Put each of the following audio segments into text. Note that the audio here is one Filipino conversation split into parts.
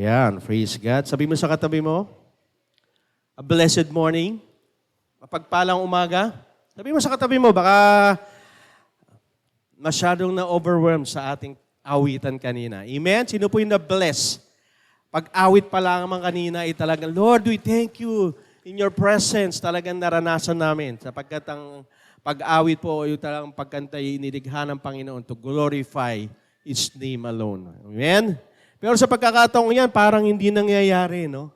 Ayan, praise God. Sabi mo sa katabi mo, a blessed morning, mapagpalang umaga. Sabi mo sa katabi mo, baka masyadong na-overwhelm sa ating awitan kanina. Amen? Sino po yung na-bless? Pag-awit pa lamang kanina ay talagang, Lord, we thank you in your presence. Talagang naranasan namin sapagkat ang pag-awit po yung talagang pagkantay iniligha ng Panginoon to glorify His name alone. Amen? Pero sa pagkakataong yan, parang hindi nangyayari, no?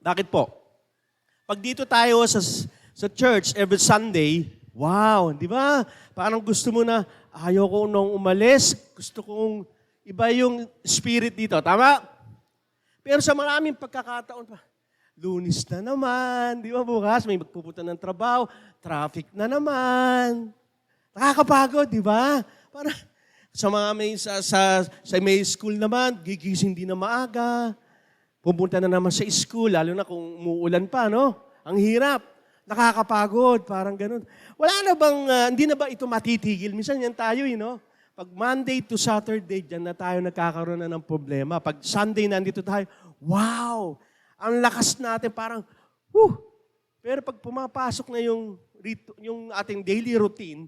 Bakit po? Pag dito tayo sa church every Sunday, wow, di ba? Parang gusto mo na, ayoko nung umalis, gusto kong iba yung spirit dito. Tama? Pero sa maraming pagkakataon pa, Lunes na naman, di ba bukas, may magpupunta ng trabaho, traffic na naman. Nakakapagod, di ba? Parang, sa mga may school naman, gigising din na maaga. Pupunta na naman sa school, lalo na kung umuulan pa, no? Ang hirap. Nakakapagod, parang ganun. Wala na bang, hindi na ba ito matitigil? Minsan yan tayo, no? Pag Monday to Saturday, dyan na tayo nagkakaroon na ng problema. Pag Sunday, nandito tayo, wow! Ang lakas natin, parang, whew! Pero pag pumapasok na yung ating daily routine,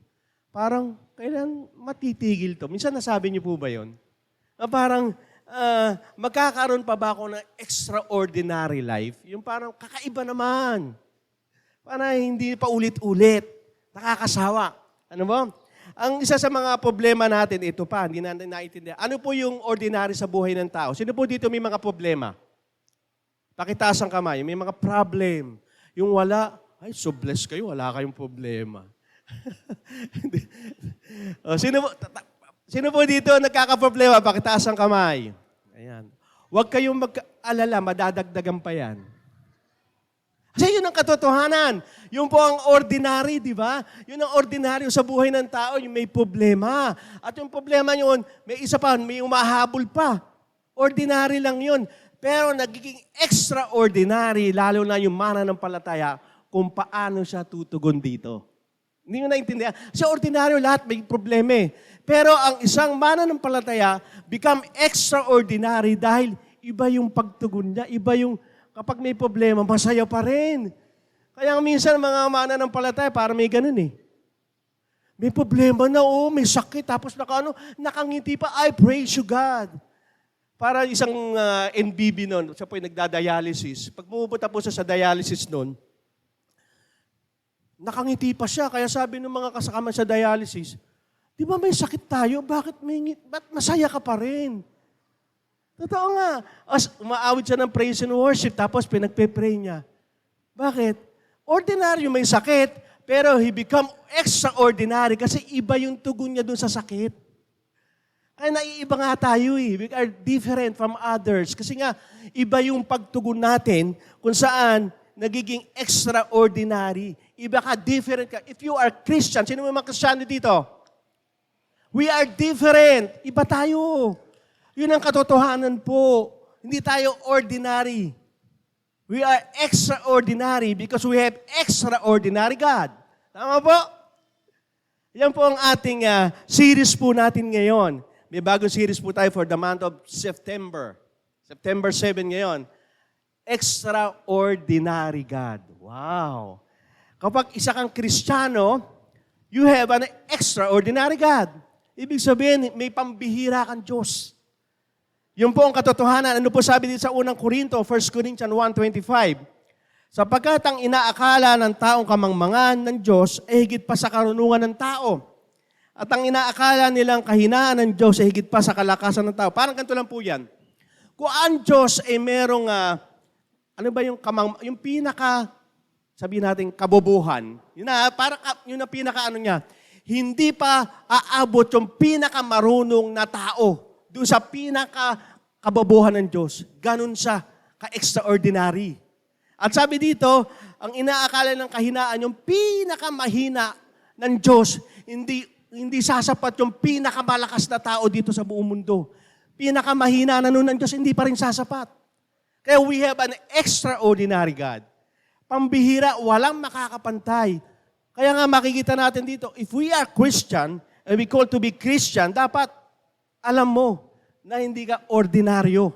parang, kailan matitigil to? Minsan nasabi niyo po ba yun? Parang, magkakaroon pa ba ako ng extraordinary life? Yung parang kakaiba naman. Parang hindi pa ulit-ulit. Nakakasawa. Ano ba? Ang isa sa mga problema natin, ito pa, hindi natin naiintindihan. Ano po yung ordinary sa buhay ng tao? Sino po dito may mga problema? Pakitaas ang kamay. May mga problem. Yung wala, ay, so blessed kayo, wala kayong problema. Sino po dito nagkakaproblema? Pakitaas ang kamay. Ayan. Huwag kayong mag-alala, madadagdagan pa yan. Kasi yun ang katotohanan. Yun po ang ordinary, di ba? Yun ang ordinary sa buhay ng tao, yung may problema. At yung problema yun, may isa pa, may umahabol pa. Ordinary lang yun. Pero nagiging extraordinary, lalo na yung mananampalataya, kung paano siya tutugon dito. Hindi nyo naintindihan. Sa ordinaryo, lahat may problema eh. Pero ang isang mananampalataya become extraordinary dahil iba yung pagtugon niya, iba yung kapag may problema, masaya pa rin. Kaya minsan mga mananampalataya, parang may ganun eh. May problema na, may sakit, tapos nakangiti pa, I praise you God. Para isang NBB nun, siya po yung nagda-dialysis. Pag pumupunta po siya sa dialysis nun, nakangiti pa siya. Kaya sabi ng mga kasama sa dialysis, di ba may sakit tayo? Ba't masaya ka pa rin? Totoo nga. As umaawit siya ng praise and worship, tapos pinagpe-pray niya. Bakit? Ordinaryo may sakit, pero he become extraordinary kasi iba yung tugon niya dun sa sakit. Kaya naiiba nga tayo eh. We are different from others. Kasi nga, iba yung pagtugon natin kung saan nagiging extraordinary. Iba ka, different ka. If you are Christian, sino mo mga Kristiyano dito? We are different. Iba tayo. Yun ang katotohanan po. Hindi tayo ordinary. We are extraordinary because we have extraordinary God. Tama po? Yan po ang ating series po natin ngayon. May bagong series po tayo for the month of September. September 7 ngayon. Extraordinary God. Wow. Kapag isa kang Kristiyano, you have an extraordinary God. Ibig sabihin, may pambihira kang Diyos. Yun po ang katotohanan. Ano po sabi dito sa unang Korinto, 1 Corinthians 1:25? Sapagkat ang inaakala ng taong kamangmangan ng Diyos ay higit pa sa karunungan ng tao. At ang inaakala nilang kahinaan ng Diyos ay higit pa sa kalakasan ng tao. Parang ganito lang po yan. Kung ang Diyos ay merong, ano ba yung pinaka, sabihin natin, kabobohan. Yun na pinaka niya. Hindi pa aabot yung pinakamarunong na tao doon sa pinaka-kabobohan ng Diyos. Ganun siya, ka-extraordinary. At sabi dito, ang inaakala ng kahinaan, yung pinakamahina ng Diyos, hindi sasapat yung pinakamalakas na tao dito sa buong mundo. Pinakamahina na nun ng Diyos, hindi pa rin sasapat. Kaya we have an extraordinary God. Pambihira, walang makakapantay. Kaya nga makikita natin dito, if we are Christian, and we call to be Christian, dapat alam mo na hindi ka ordinaryo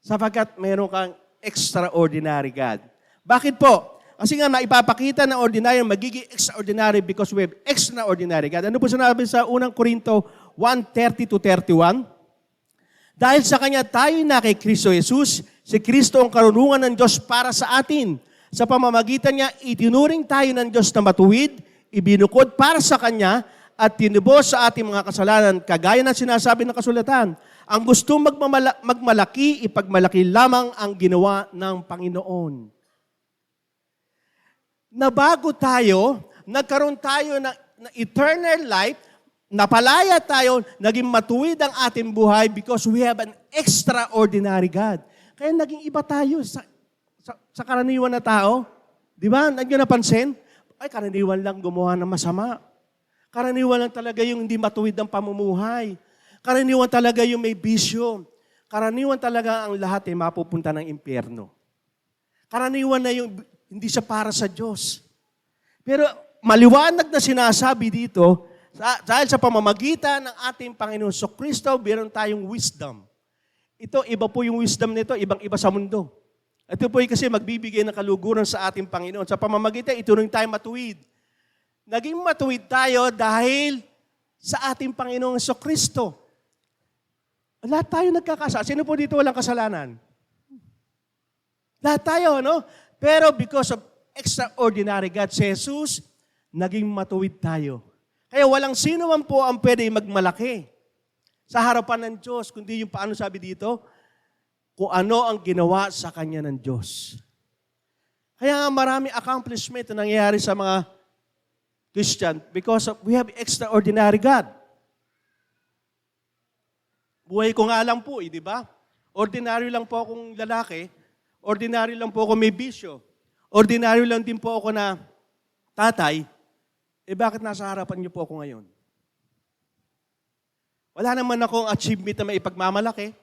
sapagkat meron kang extraordinary God. Bakit po? Kasi nga maipapakita ng ordinary, magiging extraordinary because we have extraordinary God. Ano po sinabi sa unang Korinto 1:30-31? Dahil sa Kanya tayo na kay Kristo Jesus, si Kristo ang karunungan ng Diyos para sa atin. Sa pamamagitan niya, itinuring tayo ng Diyos na matuwid, ibinukod para sa Kanya, at tinubos sa ating mga kasalanan, kagaya ng sinasabi ng kasulatan. Ang gusto magmalaki, ipagmalaki lamang ang ginawa ng Panginoon. Nabago tayo, nagkaroon tayo ng eternal life, napalaya tayo, naging matuwid ang ating buhay because we have an extraordinary God. Kaya naging iba tayo sa karaniwan na tao. Di ba? Nandiyo napansin? Ay, karaniwan lang gumawa ng masama. Karaniwan lang talaga yung hindi matuwid ang pamumuhay. Karaniwan talaga yung may bisyo. Karaniwan talaga ang lahat ay mapupunta ng impyerno. Karaniwan na yung hindi siya para sa Diyos. Pero maliwanag na sinasabi dito, dahil sa pamamagitan ng ating Panginoon Kristo, meron tayong wisdom. Ito, iba po yung wisdom nito, ibang-iba sa mundo. Ito po kasi magbibigay ng kaluguran sa ating Panginoon. Sa pamamagitan, ituring tayo matuwid. Naging matuwid tayo dahil sa ating Panginoong Kristo. Lahat tayo nagkakasala. Sino po dito walang kasalanan? Lahat tayo, no? Pero because of extraordinary God, si Jesus, naging matuwid tayo. Kaya walang sino man po ang pwede magmalaki sa harapan ng Diyos, kundi yung paano sabi dito, kung ano ang ginawa sa Kanya ng Diyos. Kaya nga marami accomplishment na nangyayari sa mga Christian because we have extraordinary God. Buhay ko nga lang po, di ba? Ordinary lang po akong lalaki, ordinary lang po ako may bisyo, ordinary lang din po ako na tatay, bakit nasa harapan niyo po ako ngayon? Wala naman akong achievement na maipagmamalaki.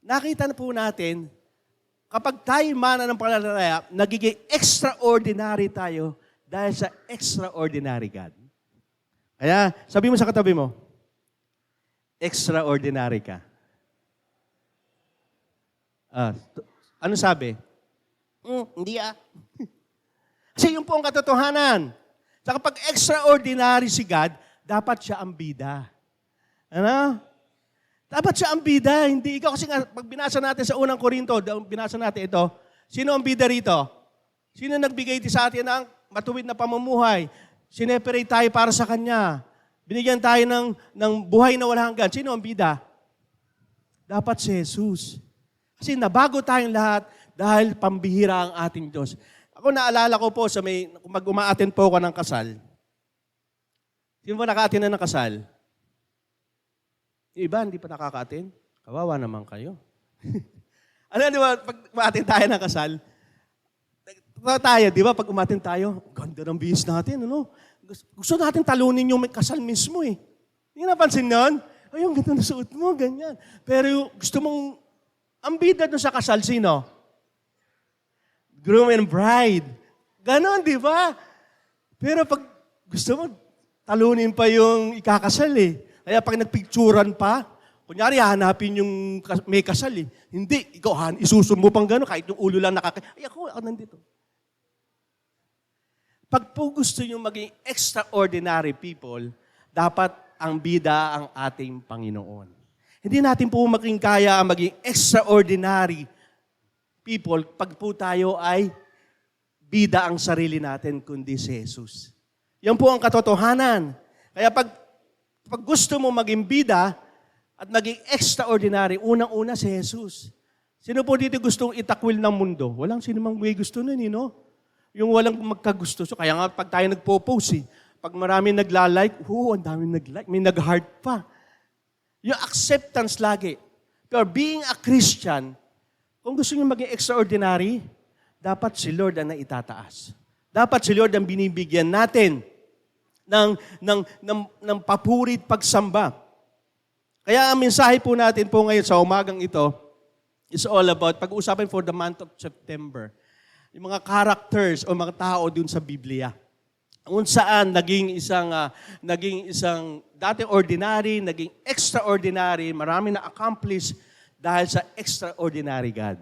Nakita na po natin, kapag tayo mana ng pananampalataya, nagiging extraordinary tayo dahil sa extraordinary God. Kaya, sabi mo sa katabi mo, extraordinary ka. Ano sabi? Hindi Kasi yun po ang katotohanan. Sa kapag extraordinary si God, dapat siya ang bida. Ano? Dapat siya ang bida. Hindi ikaw kasi nga, pag binasa natin sa unang Korinto, binasa natin ito, sino ang bida rito? Sino nagbigay sa atin ng matuwid na pamumuhay? Sineperate tayo para sa Kanya. Binigyan tayo ng buhay na walang hanggan. Sino ang bida? Dapat si Jesus. Kasi nabago tayong lahat dahil pambihira ang ating Diyos. Ako naalala ko po kung mag-uma-attend po ako ng kasal. Sino ba naka-attend na ng kasal? Yung iba, hindi pa nakaka-attend. Kawawa naman kayo. Di ba, pag uma-attend tayo ng kasal, tayo, di ba, pag uma-attend tayo, ganda ng bihis natin, ano? Gusto natin talunin yung may kasal mismo eh. Hindi napansin nun? Ay, yung ganda na suot mo, ganyan. Pero gusto mong, ang bida doon sa kasal, sino? Groom and bride. Ganon, di ba? Pero pag gusto mo, talunin pa yung ikakasal eh. Kaya pag nagpicturan pa, kunyari hanapin yung may kasal eh. Hindi, ikaw isusun mo pang gano'n, kahit yung ulo lang ay ako nandito. Pag po gusto nyo maging extraordinary people, dapat ang bida ang ating Panginoon. Hindi natin po maging kaya ang maging extraordinary people pag po tayo ay bida ang sarili natin, kundi si Jesus. Yan po ang katotohanan. Kaya pag gusto mo maging bida at maging extraordinary, unang-una si Jesus. Sino po dito gustong itakwil ng mundo? Walang sino mang may gusto nun, no? Yung walang magkagusto. So, kaya nga pag tayo nagpo-post, pag marami nagla-like, ang dami nag-like, may nag-heart pa. Yung acceptance lagi. Pero being a Christian, kung gusto nyo maging extraordinary, dapat si Lord ang naitataas. Dapat si Lord ang binibigyan natin ng papurit pagsamba. Kaya ang mensahe po natin po ngayon sa umagang ito is all about, pag-uusapan for the month of September, yung mga characters o mga tao dun sa Biblia. kung saan naging isang dating ordinary, naging extraordinary, marami na accomplish dahil sa extraordinary God.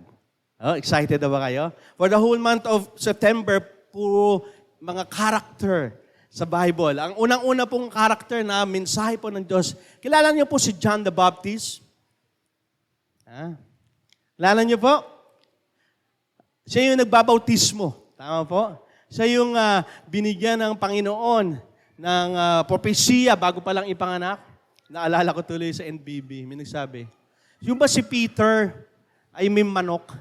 Oh, excited na ba kayo? For the whole month of September, puro mga character sa Bible. Ang unang-una pong character na mensahe po ng Diyos, kilala niyo po si John the Baptist? Kilala niyo po? Siya yung nagbabautismo. Tama po? Siya yung binigyan ng Panginoon ng propesya bago pa lang ipanganak. Naalala ko tuloy sa NBB. May nagsabi, yung ba si Peter ay may manok?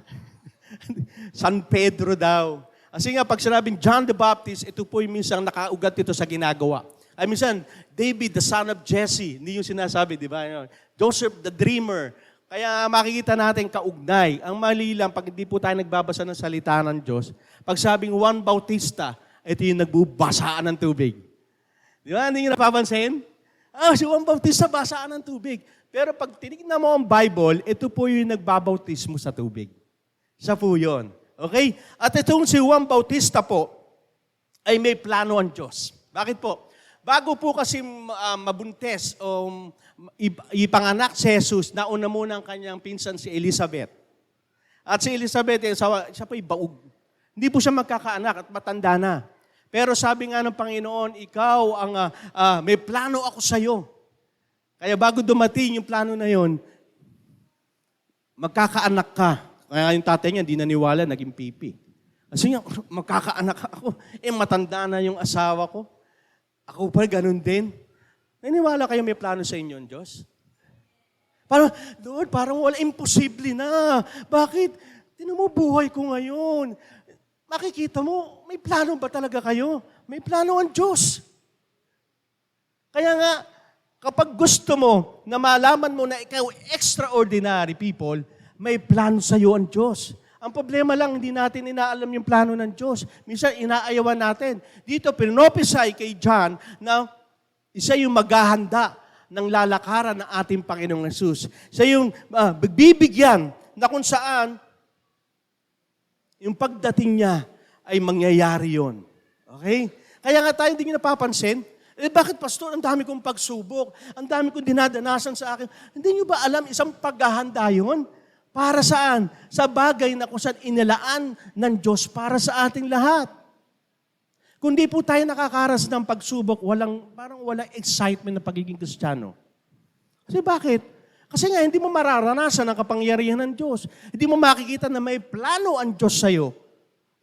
San Pedro daw. Kasi nga, pag sinabing John the Baptist, ito po yung minsan nakaugat ito sa ginagawa. Ay minsan, David, the son of Jesse. Hindi yung sinasabi, di ba? Joseph, the dreamer. Kaya makikita natin kaugnay. Ang mali lang, pag hindi po tayo nagbabasa ng salita ng Diyos, pag sabing Juan Bautista, ito yung nagbubasaan ng tubig. Di ba? Hindi nyo napapansin? Si Juan Bautista, basaan ng tubig. Pero pag tinignan mo ang Bible, ito po yung nagbabautismo sa tubig. Siya po yun. Okay? At itong si Juan Bautista po, ay may plano ang Diyos. Bakit po? Bago po kasi mabuntes o ipanganak si Jesus, nauna muna ang kanyang pinsan si Elizabeth. At si Elizabeth, siya po baog. Hindi po siya magkakaanak at matanda na. Pero sabi nga ng Panginoon, ikaw ang may plano ako sa iyo. Kaya bago dumating yung plano na yon, magkakaanak ka. Kaya yung tatay niya, hindi naniwala, naging pipi. Kasi nga, magkakaanak ako. Matanda na yung asawa ko. Ako pa, ganun din. Naniwala kayo may plano sa inyo, Diyos? Parang, Lord, parang wala, imposible na. Bakit? Tinan mo, buhay ko ngayon. Makikita mo, may plano ba talaga kayo? May plano ang Diyos. Kaya nga, kapag gusto mo na malaman mo na ikaw extraordinary people, may plano sa iyo ang Diyos. Ang problema lang, hindi natin inaalam yung plano ng Diyos. Minsan, inaayawan natin. Dito, pinrophesy kay John na isa yung maghahanda ng lalakaran ng ating Panginoong Jesus. Siya yung bibigyan na kung saan yung pagdating niya ay mangyayari yon. Okay? Kaya nga tayo hindi nyo napapansin, bakit pastor, ang dami kong pagsubok, ang dami kong dinadanasan sa akin. Hindi nyo ba alam, isang paghahanda yun? Para saan? Sa bagay na kung saan inilaan ng Diyos para sa ating lahat. Kung di po tayo nakakaras ng pagsubok, parang walang excitement na pagiging Kristiyano. Kasi bakit? Kasi nga, hindi mo mararanasan ang kapangyarihan ng Diyos. Hindi mo makikita na may plano ang Diyos sa'yo.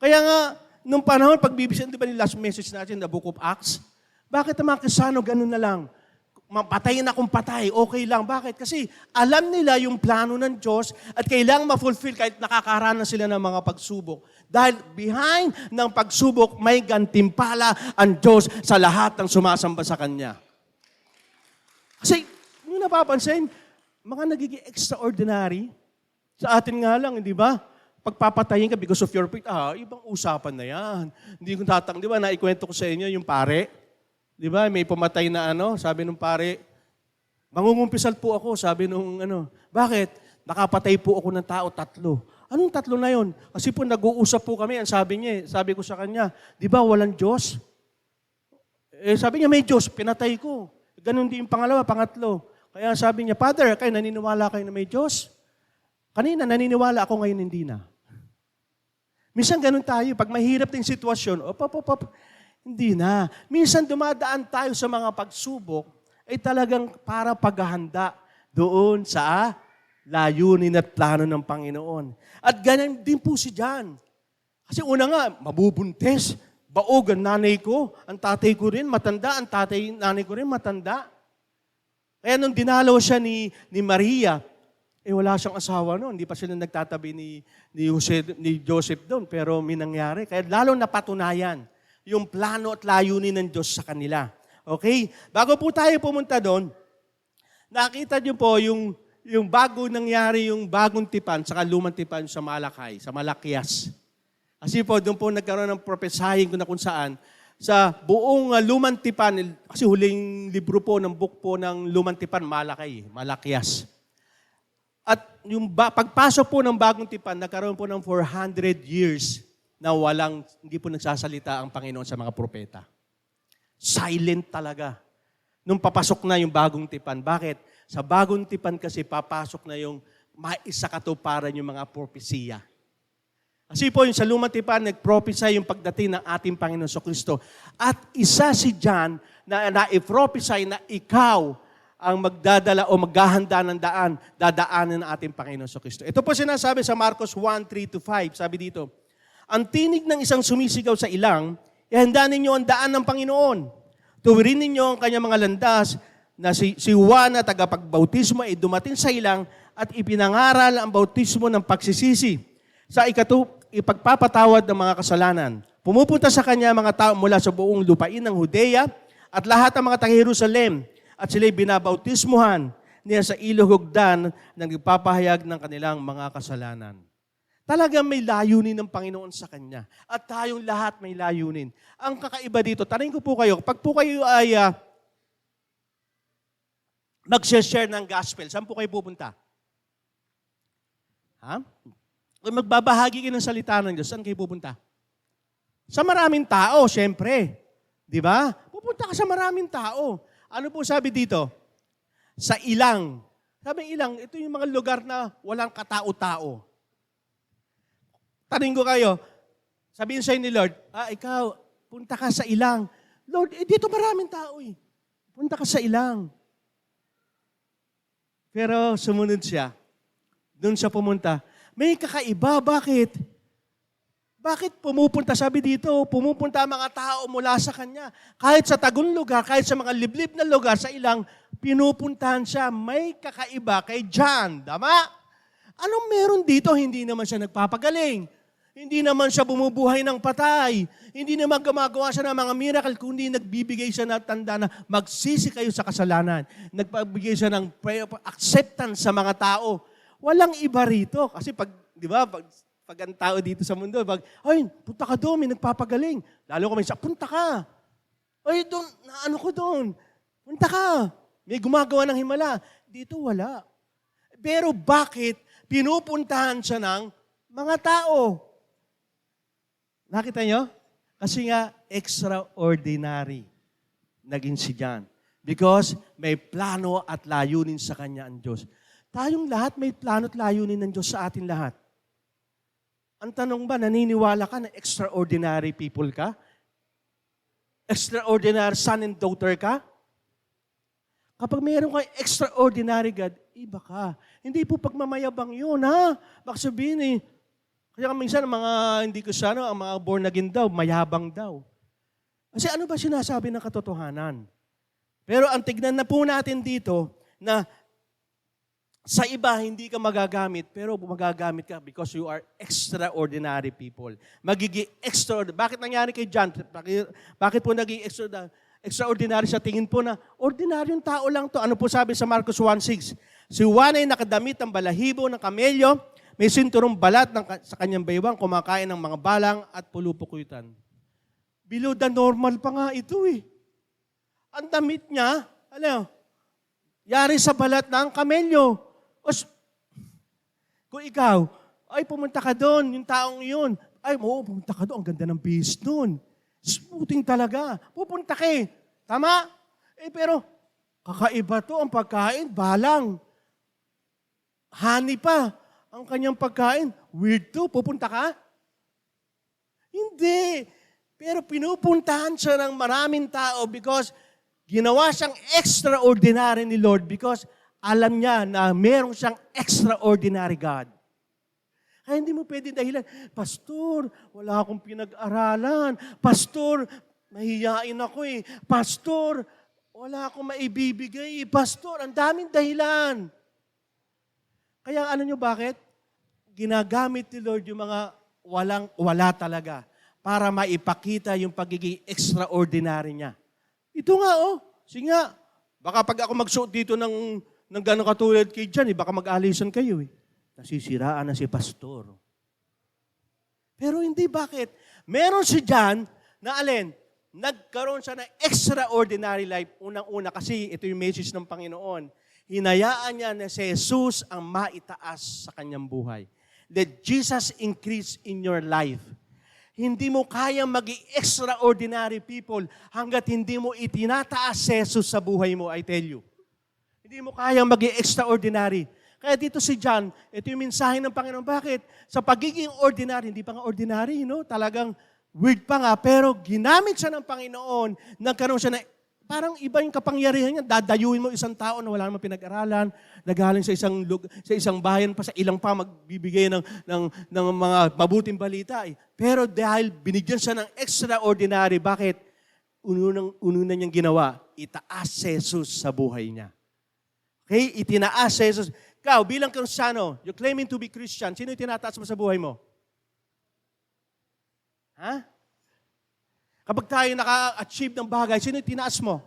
Kaya nga, nung panahon, pagbibisin, di ba yung last message natin, the Book of Acts, bakit ang mga Kristiyano ganun na lang? Patayin akong patay, okay lang. Bakit? Kasi alam nila yung plano ng Diyos at kailangang ma-fulfill kahit nakakaranas sila ng mga pagsubok. Dahil behind ng pagsubok, may gantimpala ang Diyos sa lahat ng sumasamba sa Kanya. Kasi, yung napapansin, mga nagiging extraordinary, sa atin nga lang, di ba? Pagpapatayin ka because of your faith, ibang usapan na yan. Hindi ko di ba, naikwento ko sa inyo yung pare. Di ba, may pumatay na sabi nung pare, mangungumpisal po ako, sabi nung bakit? Nakapatay po ako ng tao, 3. Anong 3 na yon? Kasi po nag-uusap po kami, ang sabi niya, sabi ko sa kanya, di ba walang Diyos? Sabi niya, may Diyos, pinatay ko. Ganon din yung pangalawa, pangatlo. Kaya sabi niya, Father, kayo naniniwala kayo na may Diyos? Kanina naniniwala ako, ngayon hindi na. Minsan ganun tayo, pag mahirap din sitwasyon, hindi na. Minsan dumadaan tayo sa mga pagsubok ay talagang para paghahanda doon sa layunin at plano ng Panginoon. At ganyan din po si John. Kasi una nga, mabubuntes. Baog ang nanay ko, ang tatay ko rin matanda, nanay ko rin matanda. Kaya nung dinalaw siya ni Maria, wala siyang asawa noon. Hindi pa sila nagtatabi ni Joseph doon. Pero may nangyari. Kaya lalo napatunayan yung plano at layunin ng Diyos sa kanila. Okay? Bago po tayo pumunta doon, nakita niyo po yung bago nangyari, yung bagong tipan, saka lumang tipan sa Malakay, sa Malakias. Kasi po, doon po nagkaroon ng prophesying kung saan, sa buong lumang tipan, kasi huling libro po ng book po ng lumang tipan, Malakay, Malakias. At yung pagpasok po ng bagong tipan, nagkaroon po ng 400 years na hindi po nagsasalita ang Panginoon sa mga propeta. Silent talaga. Nung papasok na yung bagong tipan. Bakit? Sa bagong tipan kasi papasok na yung maisakatuparan yung mga propesiya. Kasi po yung sa lumang tipan, nag-prophesy yung pagdating ng ating Panginoon Kristo. At isa si John na na-prophesy na ikaw ang magdadala o maghahanda ng dadaanan ng ating Panginoon Kristo. Ito po sinasabi sa Marcos 1:3-5. Sabi dito, ang tinig ng isang sumisigaw sa ilang, ihanda ninyo ang daan ng Panginoon. Tuwirin ninyo ang kanyang mga landas na si Juan na tagapagbautismo ay dumating sa ilang at ipinangaral ang bautismo ng pagsisisi sa ipagpapatawad ng mga kasalanan. Pumupunta sa kanya mga tao mula sa buong lupain ng Judea at lahat ng mga taga-Jerusalem at sila'y binabautismuhan niya sa ilog Jordan na nagpapahayag ng kanilang mga kasalanan. Talagang may layunin ng Panginoon sa kanya. At tayong lahat may layunin. Ang kakaiba dito, tanongin ko po kayo, pag po kayo ay mag-share ng gospel, saan po kayo pupunta? Ha? Kung magbabahagi kayo ng salita ng Diyos, saan kayo pupunta? Sa maraming tao, syempre. Di ba? Pupunta ka sa maraming tao. Ano po sabi dito? Sa ilang. Sabi ilang, ito yung mga lugar na walang katao-tao. Tanungin ko kayo, sabihin sa'yo ni Lord, ikaw, punta ka sa ilang. Lord, dito maraming tao eh. Punta ka sa ilang. Pero sumunod siya. Doon siya pumunta. May kakaiba, bakit? Bakit pumupunta? Sabi dito, pumupunta ang mga tao mula sa kanya. Kahit sa tagong lugar, kahit sa mga liblib na lugar, sa ilang, pinupuntahan siya. May kakaiba kay John. Tama? Anong meron dito? Hindi naman siya nagpapagaling. Hindi naman siya bumubuhay ng patay. Hindi naman gumagawa siya ng mga miracle, kundi nagbibigay siya ng tanda na magsisi kayo sa kasalanan. Nagpabigay siya ng acceptance sa mga tao. Walang iba rito. Kasi pag, di ba, pag ang tao dito sa mundo, ay, punta ka doon, may nagpapagaling. Lalo kung may siya, punta ka. Ay, doon, naano ko doon. Punta ka. May gumagawa ng himala. Dito wala. Pero bakit pinupuntahan siya ng mga tao? Nakita nyo? Kasi nga, extraordinary naging si John. Because may plano at layunin sa kanya ang Diyos. Tayong lahat may plano at layunin ng Diyos sa atin lahat. Ang tanong ba, naniniwala ka na extraordinary people ka? Extraordinary son and daughter ka? Kapag mayroon kang extraordinary God, iba ka. Hindi po pagmamayabang yun, ha? Baka sabihin kaya minsan mga hindi ko sana, ang mga born again daw, mayabang daw. Kasi ano ba sinasabi ng katotohanan? Pero ang tignan na po natin dito, na sa iba hindi ka magagamit, pero magagamit ka because you are extraordinary people. Magiging extraordinary. Bakit nangyari kay John? Bakit po naging extraordinary sa tingin po na ordinaryong tao lang to? Ano po sabi sa Marcos 1:6? Si Juan ay nakadamit ng balahibo ng kamelyo, may sinturong balat sa kanyang baywang, kumakain ng mga balang at pulupukuytan. Below the normal pa nga ito eh. Ang damit niya, yari sa balat ng kamelyo. Kung ikaw, ay pumunta ka doon, yung taong yun, ay pumunta ka doon, ang ganda ng base doon. Smoothing talaga. Pupunta ka eh. Tama? Pero kakaiba to ang pagkain, balang. Honey pa. Ang kanyang pagkain, weird to, pupunta ka? Hindi. Pero pinupuntahan siya ng maraming tao because ginawa siyang extraordinary ni Lord because alam niya na meron siyang extraordinary God. Kaya hindi mo pwede dahilan, Pastor, wala akong pinag-aralan. Pastor, mahihain ako eh. Pastor, wala akong maibibigay. Pastor, ang daming dahilan. Kaya ano nyo bakit? Ginagamit ni Lord yung mga wala talaga para maipakita yung pagiging extraordinary niya. Ito nga sige nga, baka pag ako magsuot dito ng gano'ng katulad kay John, baka mag-alisan kayo eh. Nasisiraan na si Pastor. Pero hindi, bakit? Meron si John na nagkaroon siya ng extraordinary life unang-una kasi ito yung message ng Panginoon. Hinayaan niya na si Jesus ang maitaas sa kanyang buhay. Let Jesus increase in your life. hindi mo kayang maging extraordinary people hanggat hindi mo itinataas si Jesus sa buhay mo, I tell you. Hindi mo kayang maging extraordinary. Kaya dito si John, ito yung mensahe ng Panginoon. Bakit? Sa pagiging ordinary, hindi pa nga ordinary, no? Talagang weird pa nga, pero ginamit siya ng Panginoon, nagkaroon siya na, parang iba yung kapangyarihan niya. Dadayuin mo isang tao na wala namang pinag-aralan, nagaling sa isang bayan pa, sa ilang pa magbibigay ng mga mabuting balita. Pero dahil binigyan siya ng extraordinary, bakit? Uno na niyang ginawa, itaas si Jesus sa buhay niya. Okay? Itinaas si Jesus. Ikaw, bilang Kristiyano, you're claiming to be Christian, sino itinataas mo sa buhay mo? Ha? Kapag tayo naka-achieve ng bagay, sino tinaas mo?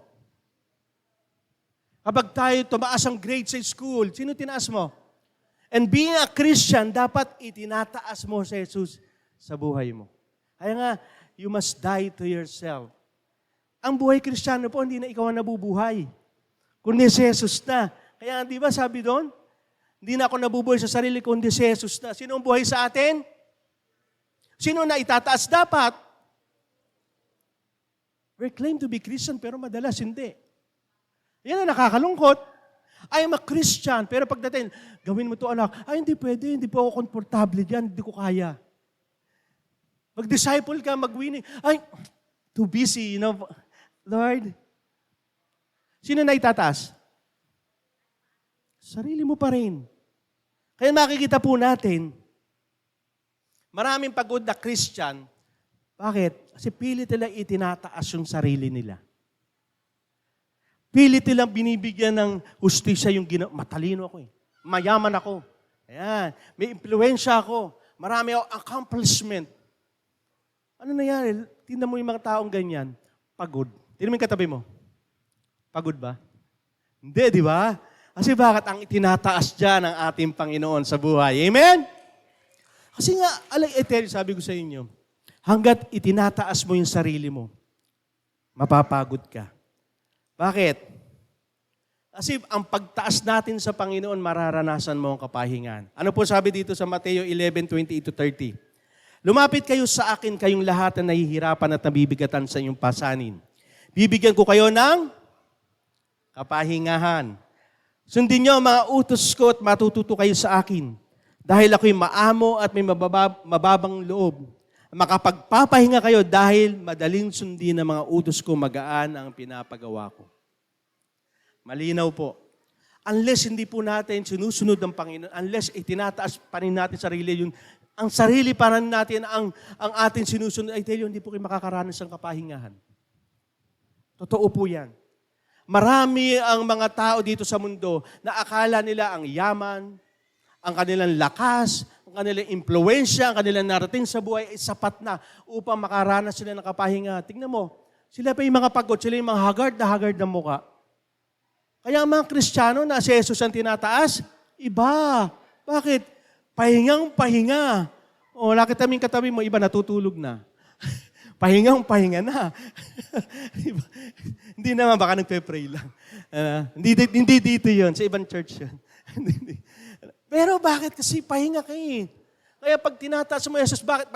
Kapag tayo tumaas ang grade sa school, sino tinaas mo? And being a Christian, dapat itinataas mo si Jesus sa buhay mo. Kaya nga, you must die to yourself. Ang buhay Kristiyano po, hindi na ikaw ang nabubuhay. Kundi si Jesus na. Kaya di ba sabi doon, hindi na ako nabubuhay sa sarili, kundi si Jesus na. Sino ang buhay sa atin? Sino na itataas dapat? We claim to be Christian, pero madalas hindi. Yan ang nakakalungkot. I am a Christian, pero pagdating, gawin mo to anak, ay hindi pwede, hindi po ako komportable diyan, hindi ko kaya. Mag-disciple ka, mag-winning, ay, too busy, you know. Lord, sino na itataas? Sarili mo pa rin. Kaya makikita po natin, maraming pagod na Christian. Bakit? Kasi pilit nila itinataas yung sarili nila. Pilit nilang binibigyan ng hustisya yung matalino ako eh. Mayaman ako. Ayan. May impluensya ako. Marami akong accomplishment. Ano nangyari? Tingnan mo yung mga taong ganyan. Pagod. Tingnan mo yung katabi mo. Pagod ba? Hindi, di ba? Kasi bakit ang itinataas dyan ng ating Panginoon sa buhay? Amen? Kasi nga, sabi ko sa inyo, hanggat itinataas mo yung sarili mo, mapapagod ka. Bakit? Kasi ang pagtaas natin sa Panginoon, mararanasan mo ang kapahingan. Ano po sabi dito sa Mateo 11:28-30? Lumapit kayo sa akin, kayong lahat na nahihirapan at nabibigatan sa inyong pasanin. Bibigyan ko kayo ng kapahingahan. Sundin niyo ang mga utos ko at matututo kayo sa akin. Dahil ako'y maamo at may mababang loob. Makapagpapahinga kayo dahil madaling sundin ang mga utos ko, magaan ang pinapagawa ko. Malinaw po. Unless hindi po natin sinusunod ng Panginoon, unless itinataas pa rin natin sarili, ang sarili pa rin natin ang ating sinusunod, I tell you, hindi po kayo makakaranas ng kapahingahan. Totoo po yan. Marami ang mga tao dito sa mundo na akala nila ang yaman, ang kanilang lakas, ang kanilang impluensya, ang kanilang narating sa buhay ay sapat na upang makaranas sila ng kapahinga. Tingnan mo, sila pa yung mga pagod, sila yung mga haggard na mukha. Kaya ang mga Kristiyano na si Jesus ang tinataas, iba. Bakit? Pahingang-pahinga. O, lakit namin katabi mo, iba natutulog na. Pahingang-pahinga na. Hindi naman, baka nagpe-pray lang. Hindi dito yun, sa ibang church yun. Pero bakit? Kasi pahinga ka eh. Kaya pag tinataas mo Jesus, bakit?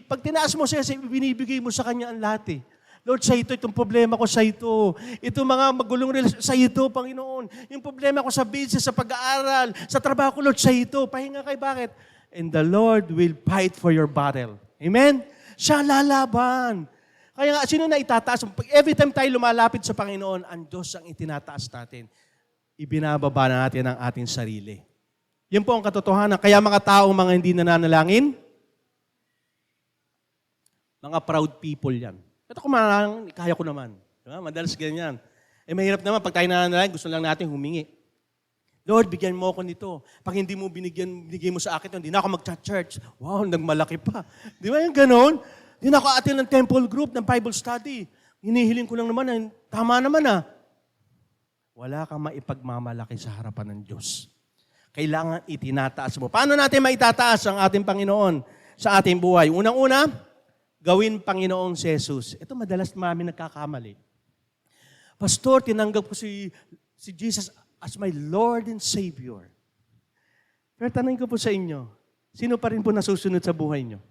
Pag tinaas mo siya, binibigay mo sa Kanya ang lahat eh. Lord, sa ito, itong problema ko sa ito. Ito mga magulong relasyon, sa ito, Panginoon. Yung problema ko sa business, sa pag-aaral, sa trabaho ko, Lord, sa ito. Pahinga kay bakit? And the Lord will fight for your battle. Amen? Siya lalaban. Kaya nga, sino na itataas? Every time tayo lumalapit sa Panginoon, ang Diyos ang itinataas natin. Ibinababa natin ang ating sarili. Yan po ang katotohanan. Kaya mga taong mga hindi nananalangin, mga proud people yan. Ito kumarang, kaya ko naman. Diba? Madalas ganyan. Mahirap naman, pag tayo nananalangin, gusto lang natin humingi. Lord, bigyan mo ako nito. Pag hindi mo binigay mo sa akin, hindi na ako mag-church. Wow, nagmalaki pa. Di ba yung ganon? Hindi na ako attend ng temple group, ng Bible study. Hinihiling ko lang naman, tama naman ah. Wala kang maipagmamalaki sa harapan ng Diyos. Kailangan itinataas mo. Paano natin maitataas ang ating Panginoon sa ating buhay? Unang-una, gawin Panginoong si Jesus. Ito madalas marami nagkakamali. Pastor, tinanggap ko si Jesus as my Lord and Savior. Pero tanong ko po sa inyo, sino pa rin po nasusunod sa buhay nyo?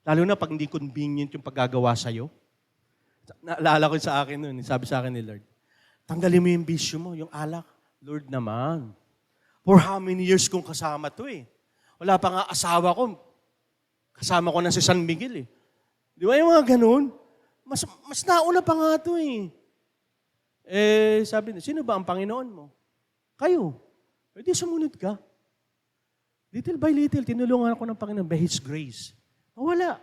Lalo na pag hindi convenient yung paggagawa sa'yo. Naalala ko sa akin noon, sabi sa akin ni Lord, tanggalin mo yung bisyo mo, yung alak. Lord naman, for how many years kong kasama to eh. Wala pa nga asawa ko, kasama ko na si San Miguel eh. Di ba yung mga ganun? Mas nauna pa nga to eh. Sabi niya, sino ba ang Panginoon mo? Kayo. Pwede sumunod ka. Little by little, tinulungan ako ng Panginoon by His grace. Wala.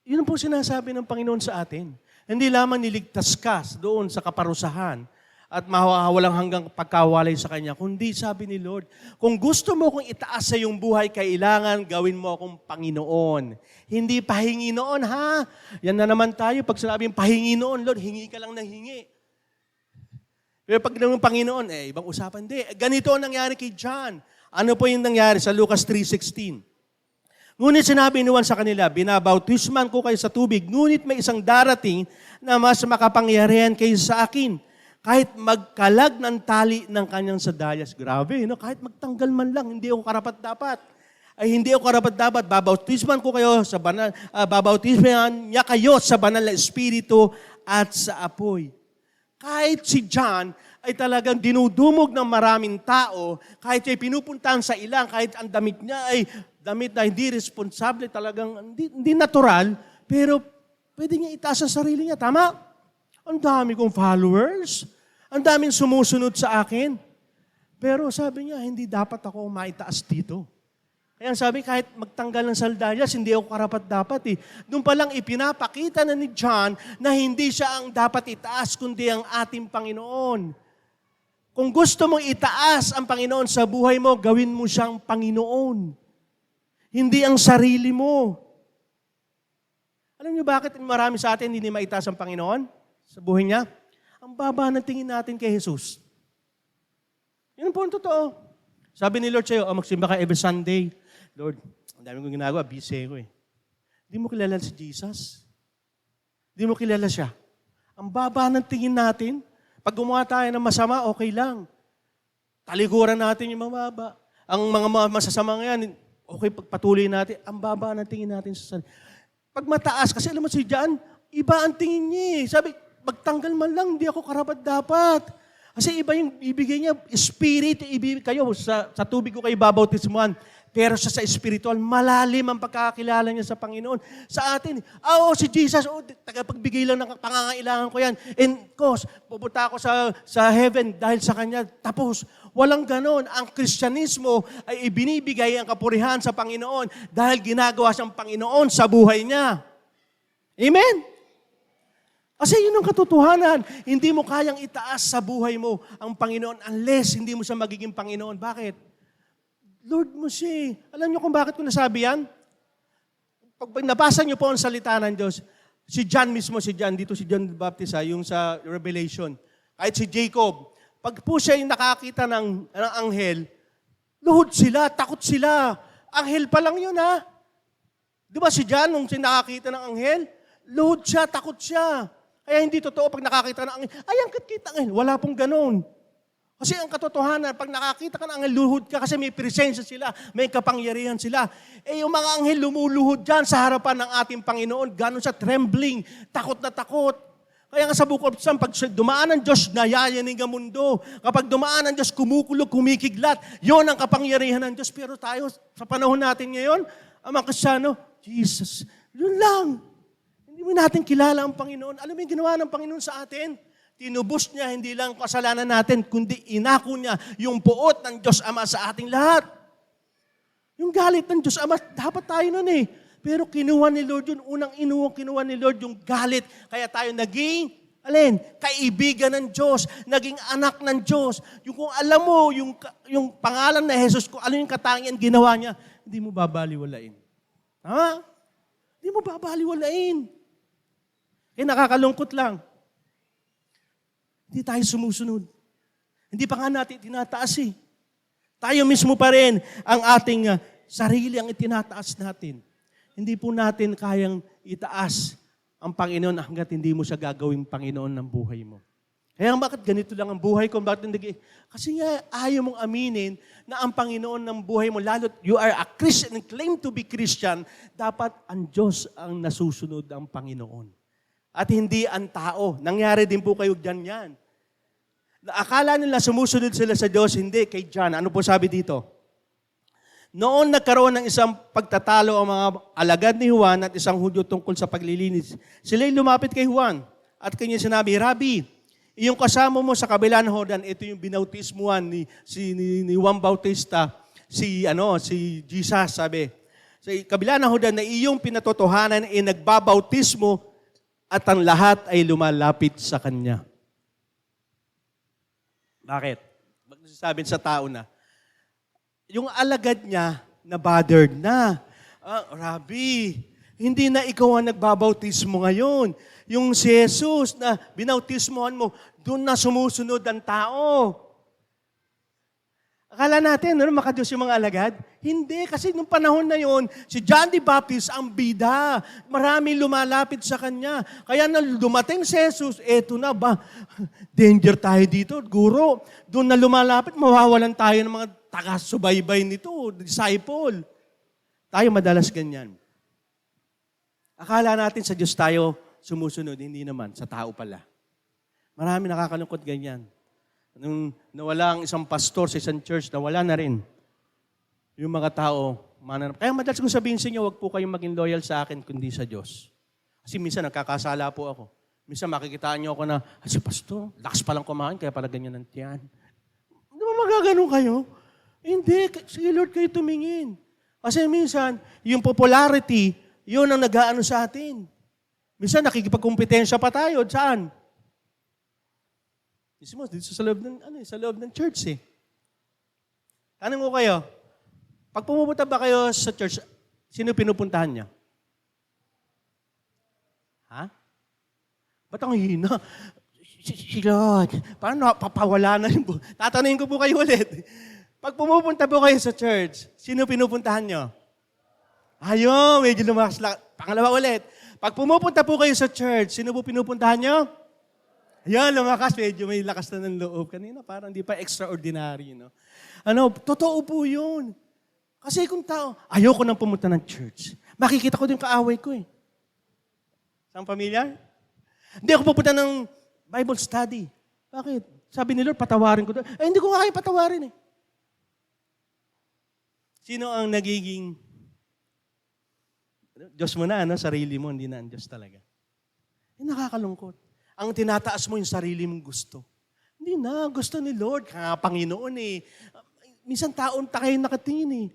Yun ang po sinasabi ng Panginoon sa atin. Hindi lamang niligtas ka doon sa kaparusahan at mawawalang hanggang pagkawalay sa Kanya, kundi sabi ni Lord, kung gusto mo kong itaas sa iyong buhay, kailangan gawin mo akong Panginoon. Hindi pahingi noon, ha? Yan na naman tayo. Pag sinabing pahingi noon, Lord, hingi ka lang ng hingi. Pero pag ng Panginoon, ibang usapan. Hindi. Ganito ang nangyari kay John. Ano po yung nangyari sa Lucas 3:16? Ngunit sinabi ni Juan sa kanila, binabautisman ko kayo sa tubig, ngunit may isang darating na mas makapangyarihan kayo sa akin. Kahit magkalag ng tali ng kanyang sandalias. Grabe, no? Kahit magtanggal man lang, hindi ako karapat-dapat. Hindi ako karapat-dapat. Babautisman ko kayo sa banal, babautisman niya kayo sa banal na espiritu at sa apoy. Kahit si John ay talagang dinudumog ng maraming tao, kahit ay pinupuntahan sa ilang, kahit ang damit niya ay damit na hindi responsable, talagang hindi natural, pero pwede niya itaas ang sarili niya. Tama? Ang dami kong followers. Ang daming sumusunod sa akin. Pero sabi niya, hindi dapat ako maitaas dito. Kaya sabi, kahit magtanggal ng sandalias, hindi ako karapat-dapat eh. Doon pa lang ipinapakita na ni John na hindi siya ang dapat itaas, kundi ang ating Panginoon. Kung gusto mong itaas ang Panginoon sa buhay mo, gawin mo siyang Panginoon. Hindi ang sarili mo. Alam niyo bakit marami sa atin hindi maitaas ang Panginoon sa buhay niya? Ang baba ng tingin natin kay Jesus. Yun po ang totoo. Sabi ni Lord sa'yo, magsimba ka every Sunday. Lord, ang dami kong ginagawa, busy ko eh. Hindi mo kilala si Jesus. Hindi mo kilala siya. Ang baba ng tingin natin, pag gumawa tayo ng masama, okay lang. Talikuran natin yung mababa. Ang mga masasama ngayon, okay, pagpatuloy natin, ang baba ng tingin natin sa sarili. Pag mataas, kasi alam mo si John, iba ang tingin niya eh. Sabi, magtanggal man lang, hindi ako karapat-dapat. Kasi iba yung ibigay niya, spirit, ibigay kayo, sa tubig ko kayo babautismuhan. Pero sa spiritual, malalim ang pagkakakilala niya sa Panginoon. Sa atin, si Jesus, tagapagbigay lang ng pangangailangan ko yan. And cause, pupunta ako sa heaven dahil sa Kanya. Tapos, walang ganon. Ang Kristyanismo ay ibinibigay ang kapurihan sa Panginoon dahil ginagawa siyang Panginoon sa buhay niya. Amen? Kasi yun ang katotohanan. Hindi mo kayang itaas sa buhay mo ang Panginoon unless hindi mo siya magiging Panginoon. Bakit? Lord mo siya. Alam niyo kung bakit ko nasabi yan? Pag nabasa niyo po ang salita ng Diyos, si John mismo, dito si John the Baptist, yung sa Revelation, kahit si Jacob, pag po siya yung nakakita ng anghel, luhod sila, takot sila. Anghel pa lang yun, ha? Di ba si John, nung nakakita ng anghel, luhod siya, takot siya. Kaya hindi totoo pag nakakita ng anghel, ay, ang kita ng anghel. Wala pong ganun. Kasi ang katotohanan, pag nakakita ka ng anghel, luhod ka kasi may presensya sila, may kapangyarihan sila. Yung mga anghel lumuluhod dyan sa harapan ng ating Panginoon, gano'n siya trembling, takot na takot. Kaya nga sa Book of Psalms, pag dumaan ng Diyos, nayayanig ang mundo. Kapag dumaan ng Diyos, kumukulog, kumikiglat. Yon ang kapangyarihan ng Diyos. Pero tayo, sa panahon natin ngayon, ang mga Kristyano, Jesus, yun lang. Hindi mo natin kilala ang Panginoon. Alam mo yung ginawa ng Panginoon sa atin? Tinubos niya hindi lang kasalanan natin, kundi inako niya yung puot ng Diyos Ama sa ating lahat. Yung galit ng Diyos Ama, dapat tayo nun eh. Pero kinuha ni Lord yun, kinuha ni Lord yung galit. Kaya tayo naging, kaibigan ng Diyos, naging anak ng Diyos. Yung kung alam mo, yung pangalan na Jesus, kung ano yung katangian ginawa niya, hindi mo babaliwalain. Ha? Hindi mo babaliwalain. Nakakalungkot lang. Hindi tayo sumusunod. Hindi pa nga natin tinataas eh. Tayo mismo pa rin ang ating sarili ang itinataas natin. Hindi po natin kayang itaas ang Panginoon hanggat hindi mo siya gagawing Panginoon ng buhay mo. Kaya bakit ganito lang ang buhay ko? Bakit hindi? Kasi nga, ayaw mong aminin na ang Panginoon ng buhay mo, lalo't you are a Christian and claim to be Christian, dapat ang Diyos ang nasusunod ang Panginoon. At hindi ang tao. Nangyari din po kayo dyan yan. Akala nila sumusunod sila sa Diyos, hindi kay John. Ano po sabi dito? Noon nagkaroon ng isang pagtatalo ang mga alagad ni Juan at isang Hudyo tungkol sa paglilinis. Sila'y lumapit kay Juan at kanya sinabi, Rabbi, yung kasama mo sa kabila ng Jordan, ito yung binautismuhan ni Juan Bautista, si Jesus, sabi. Sa kabila ng Jordan na iyong pinatotohanan ay nagbabautismo at ang lahat ay lumalapit sa kanya. Bakit? Bakit sasabi sa tao na? Yung alagad niya, na-bothered na. Rabbi, hindi na ikaw ang nagbabautismo ngayon. Yung si Jesus na binautismohan mo, doon na sumusunod ang tao. Akala natin, makadiyos yung mga alagad? Hindi, kasi nung panahon na yon, si John the Baptist ang bida. Marami lumalapit sa kanya. Kaya nang dumating si Jesus, eto na ba? Danger tayo dito, guro. Doon na lumalapit, mawawalan tayo ng mga taga-subaybay nito, disciple. Tayo madalas ganyan. Akala natin sa Diyos tayo sumusunod, hindi naman, sa tao pala. Marami nakakalungkot ganyan. Nung nawala ang isang pastor sa isang church, nawala na rin. Yung mga tao, kaya madalas kong sabihin sa inyo, huwag po kayong maging loyal sa akin, kundi sa Diyos. Kasi minsan nagkakasala po ako. Minsan makikitaan niyo ako na, si pastor, lakas palang kumain, kaya pala ganyan ang tiyan. Hindi ba magaganon kayo? Hindi, sige Lord, kayo tumingin. Kasi minsan, yung popularity, yun ang nag-aano sa atin. Minsan nakikipagkumpetensya pa tayo. Saan? Mismo, dito sa loob ng church eh. Tanong ko kayo, pag pumupunta ba kayo sa church, sino pinupuntahan niya? Ha? Ba't ang hina? Si Lord. Paano papawala na yung tatanungin ko po kayo ulit. Pag pumupunta po kayo sa church, sino pinupuntahan niyo? Ayun, medyo lumakas lang. Pangalawa ulit. Pag pumupunta po kayo sa church, sino po pinupuntahan nyo? Ayan, lumakas. Medyo may lakas na ng loob. Kanina parang di pa extraordinary. No? Totoo po yun. Kasi kung tao, ayoko nang pumunta ng church. Makikita ko din kaaway ko eh. Saan pamilya? Hindi ako pupunta ng Bible study. Bakit? Sabi ni Lord, patawarin ko doon. Hindi ko nga kaya patawarin eh. Sino ang nagiging Diyos mo na, sarili mo, hindi na ang Diyos talaga. Nakakalungkot. Ang tinataas mo yung sarili mong gusto. Hindi na, gusto ni Lord. Kaya Panginoon eh. Minsan taon tayo nakatingin eh.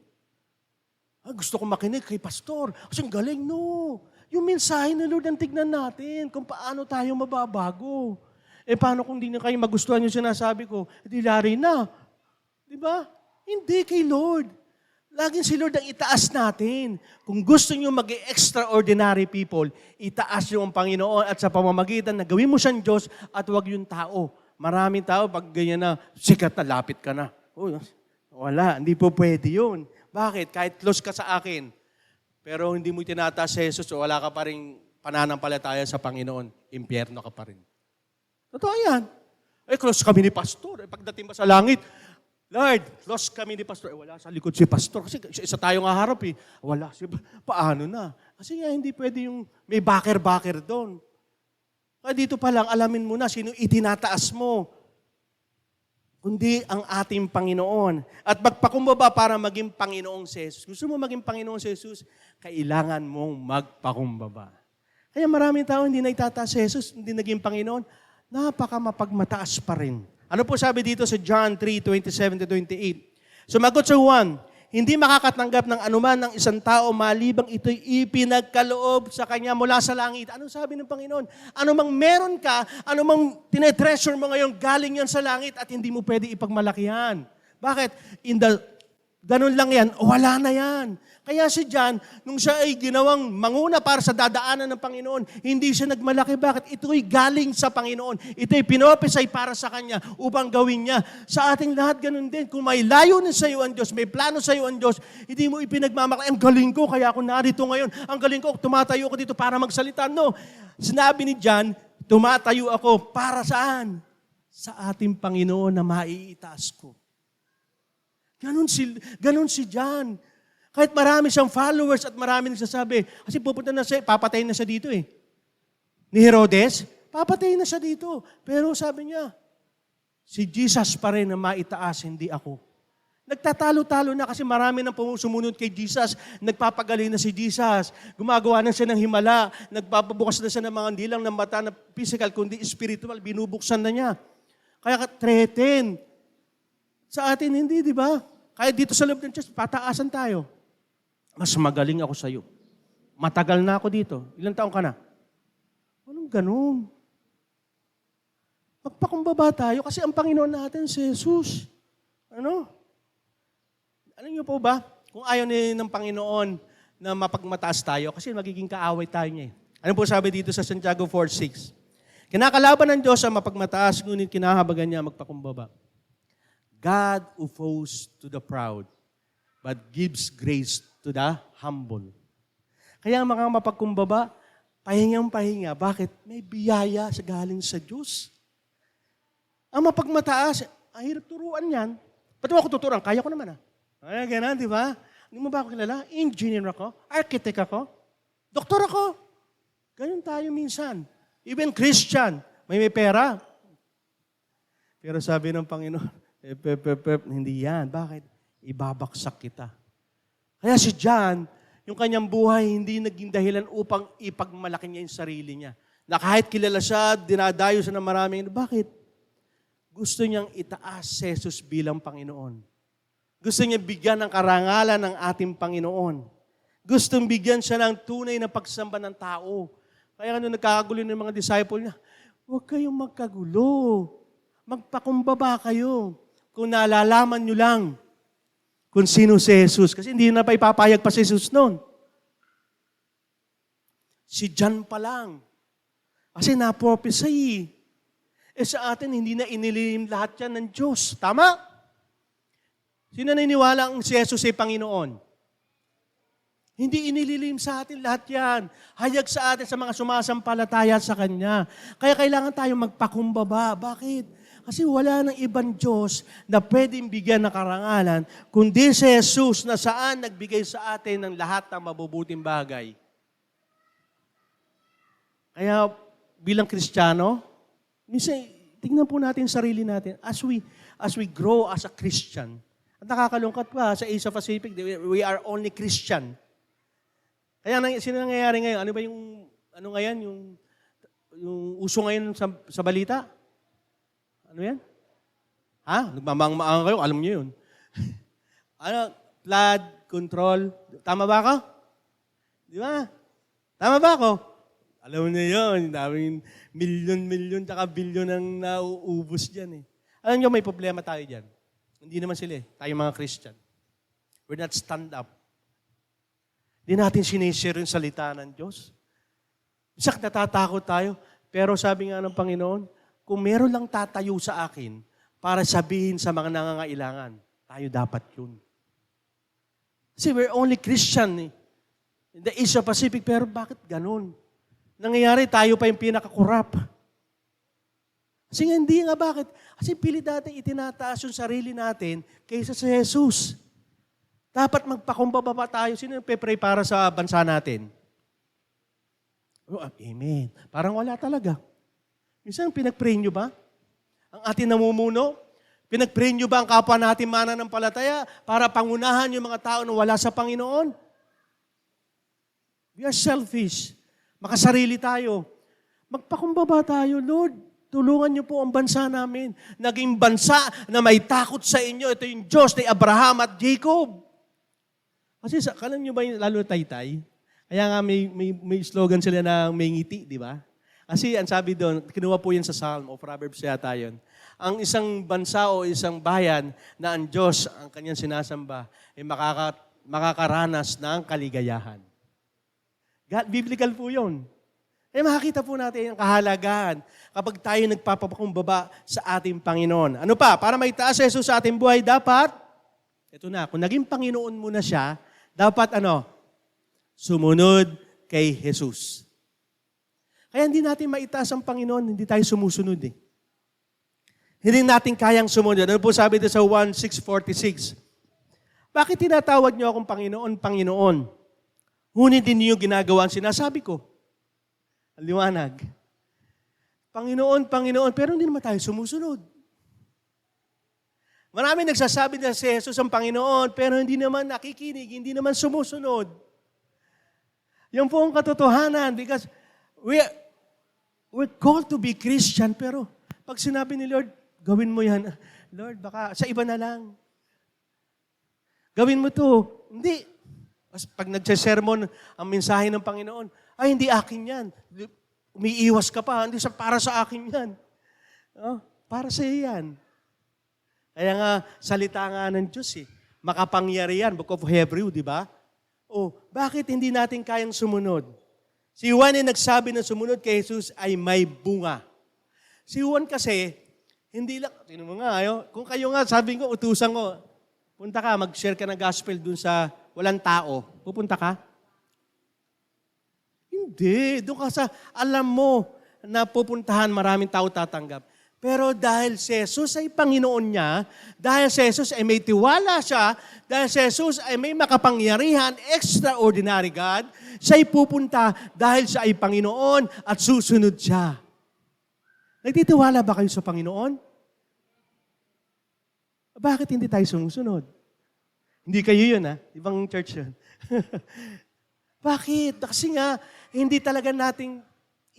Gusto ko makinig kay pastor. Kasi galing, no. Yung mensahe ni Lord ang tignan natin kung paano tayo mababago. Paano kung hindi na kayo magustuhan yung sinasabi ko? Lari na. Di ba? Hindi kay Lord. Laging si Lord ang itaas natin. Kung gusto nyo maging extraordinary people, itaas nyo ang Panginoon at sa pamamagitan na gawin mo siyang Diyos at huwag yung tao. Maraming tao, pag ganyan na, sikat na, lapit ka na. Wala, hindi po pwede yun. Bakit? Kahit close ka sa akin, pero hindi mo tinataas si Jesus, wala ka pa rin pananampalataya sa Panginoon, impyerno ka pa rin. Totoo yan. Close kami ni pastor. Pagdating ba sa langit, Lord, close kami ni pastor. Wala sa likod si pastor. Kasi isa tayong haharap eh. Wala. Paano na? Kasi nga hindi pwede yung may baker-baker doon. Kaya dito pa lang, alamin mo na sino itinataas mo. Kundi ang ating Panginoon. At magpakumbaba para maging Panginoong si Jesus. Gusto mo maging Panginoong si Jesus, kailangan mong magpakumbaba. Kaya maraming tao hindi na itataas si Jesus, hindi naging Panginoon, napaka mapagmataas pa rin. Ano po sabi dito sa John 3:27-28? Sumagot sa Juan, hindi makakatanggap ng anuman ng isang tao malibang ito'y ipinagkaloob sa kanya mula sa langit. Ano sabi ng Panginoon? Ano mang meron ka, ano mang tinetreasure mo ngayon, galing yan sa langit at hindi mo pwede ipagmalakihan. Bakit? Ganun lang yan, wala na yan. Kaya si John, nung siya ay ginawang manguna para sa dadaanan ng Panginoon, hindi siya nagmalaki. Bakit? Ito'y galing sa Panginoon. Ito'y pinopisay para sa Kanya upang gawin niya. Sa ating lahat, ganun din. Kung may layo na sa iyo ang Diyos, may plano sa iyo ang Diyos, hindi mo ipinagmamalaki. Ang galing ko, kaya ako narito ngayon. Ang galing ko, tumatayo ako dito para magsalita. No. Sinabi ni John, tumatayo ako para saan? sa ating Panginoon na maiitaas ko. Ganon si John. Kahit marami siyang followers at marami nagsasabi, kasi pupunta na siya, papatayin na siya dito eh. Ni Herodes, papatayin na siya dito. Pero sabi niya, si Jesus pa rin na maitaas, hindi ako. Nagtatalo-talo na kasi marami nang sumunod kay Jesus. Nagpapagaling na si Jesus. Gumagawa na siya ng himala. Nagpapabukas na siya ng mga hindi lang ng mata na physical, kundi spiritual. Binubuksan na niya. Kaya threaten. Sa atin hindi, di ba? Kaya dito sa loob ng church, pataasan tayo. Mas magaling ako sa iyo. Matagal na ako dito. Ilang taon ka na? Anong ganun? Magpakumbaba tayo kasi ang Panginoon natin si Jesus. Ano? Alam niyo po ba, kung ayaw ng Panginoon na mapagmataas tayo, kasi magiging kaaway tayo niya eh. Ano po sabi dito sa Santiago 4:6? Kinakalaban ng Diyos ang mapagmataas, ngunit kinahabagan niya magpakumbaba. God opposed to the proud, but gives grace to the humble. Kaya ang mga mapagkumbaba, pahingang-pahinga. Bakit? May biyaya sa galing sa Diyos. Ang mapagmataas, ang hirap turuan yan. Ba't mo ako tuturuan? Kaya ko naman ah. Ay, ganun, di ba? Hindi mo ba ako kilala? Engineer ako, architect ako, doktor ako. Ganun tayo minsan. Even Christian, may pera. Pero sabi ng Panginoon, hindi yan. Bakit? Ibabaksak kita. Kaya si John, yung kanyang buhay, hindi naging dahilan upang ipagmalaki niya yung sarili niya. Na kahit kilala siya, dinadayo siya ng maraming, bakit? Gusto niyang itaas si Jesus bilang Panginoon. Gusto niya bigyan ng karangalan ng ating Panginoon. Gustong bigyan siya ng tunay na pagsamba ng tao. Kaya nagkakagulo ng mga disciple niya, huwag kayong magkagulo. Magpakumbaba kayo. Kung nalalaman nyo lang kung sino si Jesus. Kasi hindi na pa ipapayag pa si Jesus noon. Si John pa lang. Kasi na-prophesy. Sa atin, hindi na inilim lahat yan ng Diyos. Tama? Sino naniniwala ang si Jesus ay Panginoon? Hindi inililim sa atin lahat yan. Hayag sa atin sa mga sumasampalataya sa Kanya. Kaya kailangan tayong magpakumbaba. Bakit? Kasi wala nang ibang Diyos na pwedeng bigyan ng karangalan, kundi si Jesus na saan nagbigay sa atin ng lahat ng mabubuting bagay. Kaya bilang Kristiyano, minsan, tingnan po natin sarili natin. As we grow as a Christian, at nakakalungkot pa sa Asia Pacific, we are only Christian. Kaya sino nangyayari ngayon? Ano ba ano ngayon? Yung uso ngayon sa balita? Ano yan? Ha? Nagmamang-maang kayo, alam niyo yun. Flood control. Tama ba ako? Di ba? Tama ba ako? Alam niyo yun, daming milyon, tsaka bilyon ang nauubos dyan eh. Alam niyo, may problema tayo dyan. Hindi naman sila eh. Tayo mga Christian. We're not stand up. Hindi natin sinishare yung salita ng Diyos. Isak natatakot tayo. Pero sabi nga ng Panginoon, kung meron lang tatayo sa akin para sabihin sa mga nangangailangan, tayo dapat yun. Kasi we're only Christian eh. In the Asia Pacific, pero bakit ganun? Nangyayari, tayo pa yung pinakakurap. Kasi nga, hindi nga bakit? Kasi pilit natin itinataas yung sarili natin kaysa sa Jesus. Dapat magpakumbaba pa tayo. Sino yung pe-pray para sa bansa natin? Oh, amen. Parang wala talaga. Minsan, pinag-pray nyo ba? Ang ating namumuno? Pinag-pray nyo ba ang kapwa natin mananampalataya para pangunahan yung mga tao na wala sa Panginoon? We are selfish. Makasarili tayo. Magpakumbaba tayo, Lord. Tulungan niyo po ang bansa namin. Naging bansa na may takot sa inyo. Ito yung Diyos ni Abraham at Jacob. Kasi kalam niyo ba yung lalo taytay? Kaya nga may slogan sila na may ngiti, di ba? Kasi ang sabi doon, kinuha po yan sa Psalm o Proverbs yata yun. Ang isang bansa o isang bayan na ang Diyos, ang kanyang sinasamba, ay makakaranas ng kaligayahan. Biblical po yun. Eh makakita po natin ang kahalagaan kapag tayo nagpapakumbaba sa ating Panginoon. Ano pa? Para maitaas si Jesus sa ating buhay, dapat, ito na, kung naging Panginoon mo na siya, dapat sumunod kay Jesus. Kaya hindi natin maitaas ang Panginoon, hindi tayo sumusunod eh. Hindi natin kayang sumunod. Ano po sabi dito sa 1:646? Bakit tinatawag niyo akong Panginoon, Panginoon? Ngunit hindi niyo ginagawa ang sinasabi ko. Ang liwanag. Panginoon, Panginoon, pero hindi naman tayo sumusunod. Marami nagsasabi na si Jesus ang Panginoon, pero hindi naman nakikinig, hindi naman sumusunod. Yan po ang katotohanan because we're called to be Christian, pero pag sinabi ni Lord, gawin mo yan. Lord, baka sa iba na lang. Gawin mo to. Hindi. Pag nagsasermon ang mensahe ng Panginoon, ay hindi akin yan. Umiiwas ka pa, hindi para sa akin yan. Oh, para sa iyo yan. Kaya nga, salita nga ng Diyos eh. Makapangyarihan, Book of Hebrew, di ba? Oh, bakit hindi natin kayang sumunod? Si Juan ay nagsabi na sumunod kay Jesus ay may bunga. Si Juan kasi, hindi lang, tingnan mo nga, kung kayo nga, sabi ko, utusan ko, punta ka, mag-share ka ng gospel dun sa walang tao. Pupunta ka? Hindi. Doon ka sa, alam mo na pupuntahan, maraming tao tatanggap. Pero dahil si Jesus ay Panginoon niya, dahil si Jesus ay may tiwala siya, dahil si Jesus ay may makapangyarihan, extraordinary God, siya'y pupunta dahil siya ay Panginoon at susunod siya. Nagtitiwala ba kayo sa Panginoon? Bakit hindi tayo sumusunod? Hindi kayo yun, ha? Ibang church yun. Bakit? Kasi nga, hindi talaga nating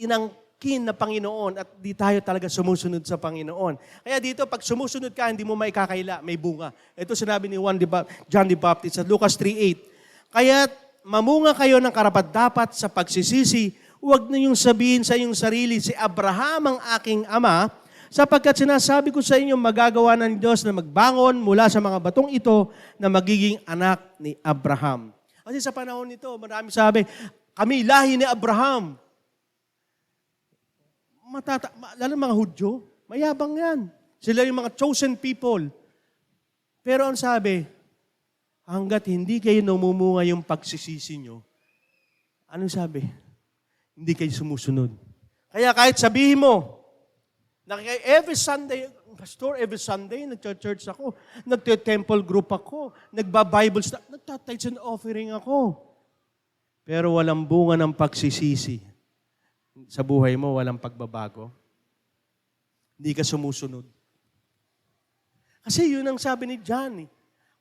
inangkin na Panginoon at di tayo talaga sumusunod sa Panginoon. Kaya dito, pag sumusunod ka, hindi mo maikakaila, may bunga. Ito sinabi ni John the Baptist sa Lucas 3:8. Kaya mamunga kayo ng karapat-dapat sa pagsisisi, huwag na yung sabihin sa iyong sarili, si Abraham ang aking ama, sapagkat sinasabi ko sa inyo, magagawa ng Diyos na magbangon mula sa mga batong ito na magiging anak ni Abraham. Kasi sa panahon nito, marami sabi, kami lahi ni Abraham. Lalo mga Hudyo, mayabang yan. Sila yung mga chosen people. Pero ang sabi, hanggat hindi kayo namumunga yung pagsisisi nyo, anong sabi? Hindi kayo sumusunod. Kaya kahit sabihin mo, every Sunday, Pastor, every Sunday, nag-church ako, nagte-temple group ako, nagba-Bible study, nagtatides and offering ako. Pero walang bunga ng pagsisisi. Sa buhay mo, walang pagbabago. Hindi ka sumusunod. Kasi yun ang sabi ni John.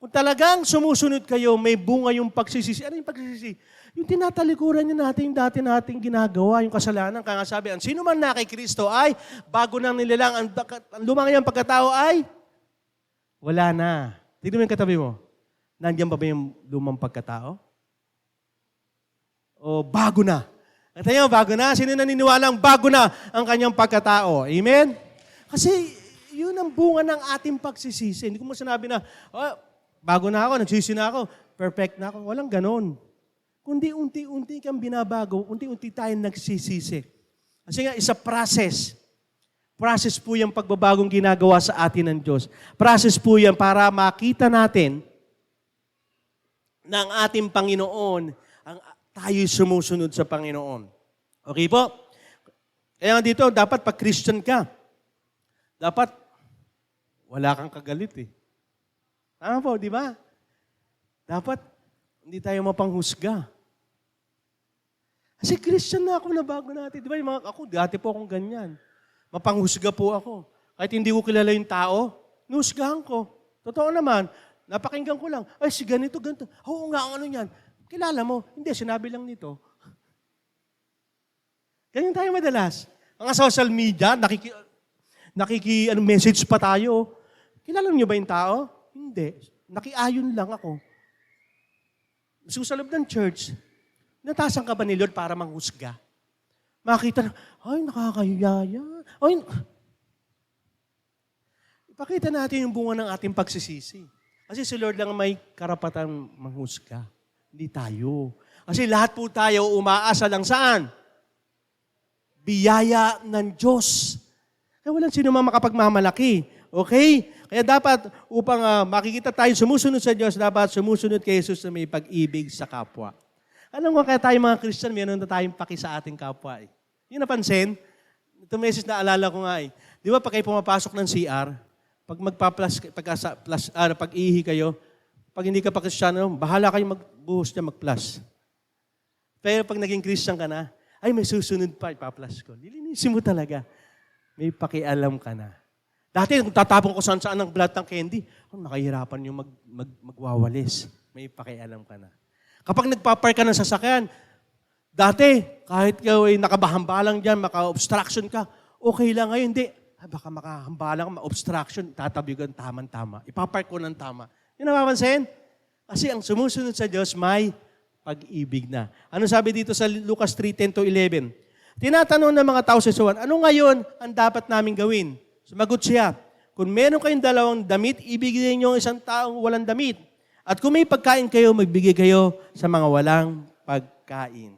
Kung talagang sumusunod kayo, may bunga yung pagsisisi. Ano yung pagsisisi? Yung tinatalikuran niyo natin, yung dati nating ginagawa, yung kasalanan. Kaya nga sabi, ang sino man na kay Kristo ay, bago nang nilalang, ang lumang niyang pagkatao ay, wala na. Tignan mo yung katabi mo. Nandiyan ba yung lumang pagkatao? O bago na? At tayo, bago na. Sino naniniwalang bago na ang kanyang pagkatao? Amen? Kasi yun ang bunga ng ating pagsisisi. Hindi ko mo sinabi na, bago na ako, nagsisi na ako, perfect na ako. Walang ganon. Kundi unti-unti kang binabago, unti-unti tayong nagsisisi. Kasi nga, isa process. Process po yung pagbabagong ginagawa sa atin ng Diyos. Process po yan para makita natin na ang ating Panginoon, tayo sumusunod sa Panginoon. Okay po? Kaya nga dito, dapat pag Christian ka, dapat wala kang kagalit eh. Tama po, di ba? Dapat hindi tayo mapanghusga. Kasi Christian na ako na bago natin. Di ba? Ako, dati po akong ganyan. Mapanghusga po ako. Kahit hindi ko kilala yung tao, nusgahan ko. Totoo naman, napakinggan ko lang. Ay, si ganito, ganito. Oo nga, ano yan? Kilala mo? Hindi, sinabi lang nito. Ganyan tayo madalas. Mga social media, message pa tayo. Kilala niyo ba yung tao? Hindi. Nakiayon lang ako. Sa loob ng church, natasan ka ba ni Lord para manghusga? Makita na, ay, nakakahiyaya. Ay, ipakita natin yung bunga ng ating pagsisisi. Kasi si Lord lang may karapatan manghusga. Hindi tayo. Kasi lahat po tayo umaasa lang saan? Biyaya ng Diyos. Kaya walang sino man makapagmamalaki. Okay? Kaya dapat, upang makikita tayo sumusunod sa Diyos, dapat sumusunod kay Jesus na may pag-ibig sa kapwa. Alam mo, kaya tayo mga Christian, meron na tayong paki sa ating kapwa. Yung napansin, ito message na alala ko nga Di ba pag kayo pumapasok ng CR, pag pag-ihi kayo, pag hindi ka pa Kristiyano, bahala kayo magbuhos niya mag-plus. Pero pag naging Christian ka na, ay may susunod pa, ipaplas ko. Lilinisin mo talaga. May pakialam ka na. Dati, kung tatapon ko saan ng blood ng candy, nakahirapan yung magwawalis. May pakialam ka na. Kapag nagpapark ka ng sasakyan, dati, kahit ikaw ay nakabahambalang dyan, maka-obstruction ka, okay lang ngayon, hindi. Baka makahambalang, ma-obstruction, tatabi ko ng tama-tama. Ipapark ko ng tama. Yung napapansin? Kasi ang sumusunod sa Diyos, may pag-ibig na. Ano sabi dito sa Lucas 3:10-11? Tinatanong ng mga tao sa Suwan, ano ngayon ang dapat namin gawin? Sumagot siya, kung meron kayong 2 damit, ibigay niyo ang isang taong walang damit. At kung may pagkain kayo, magbigay kayo sa mga walang pagkain.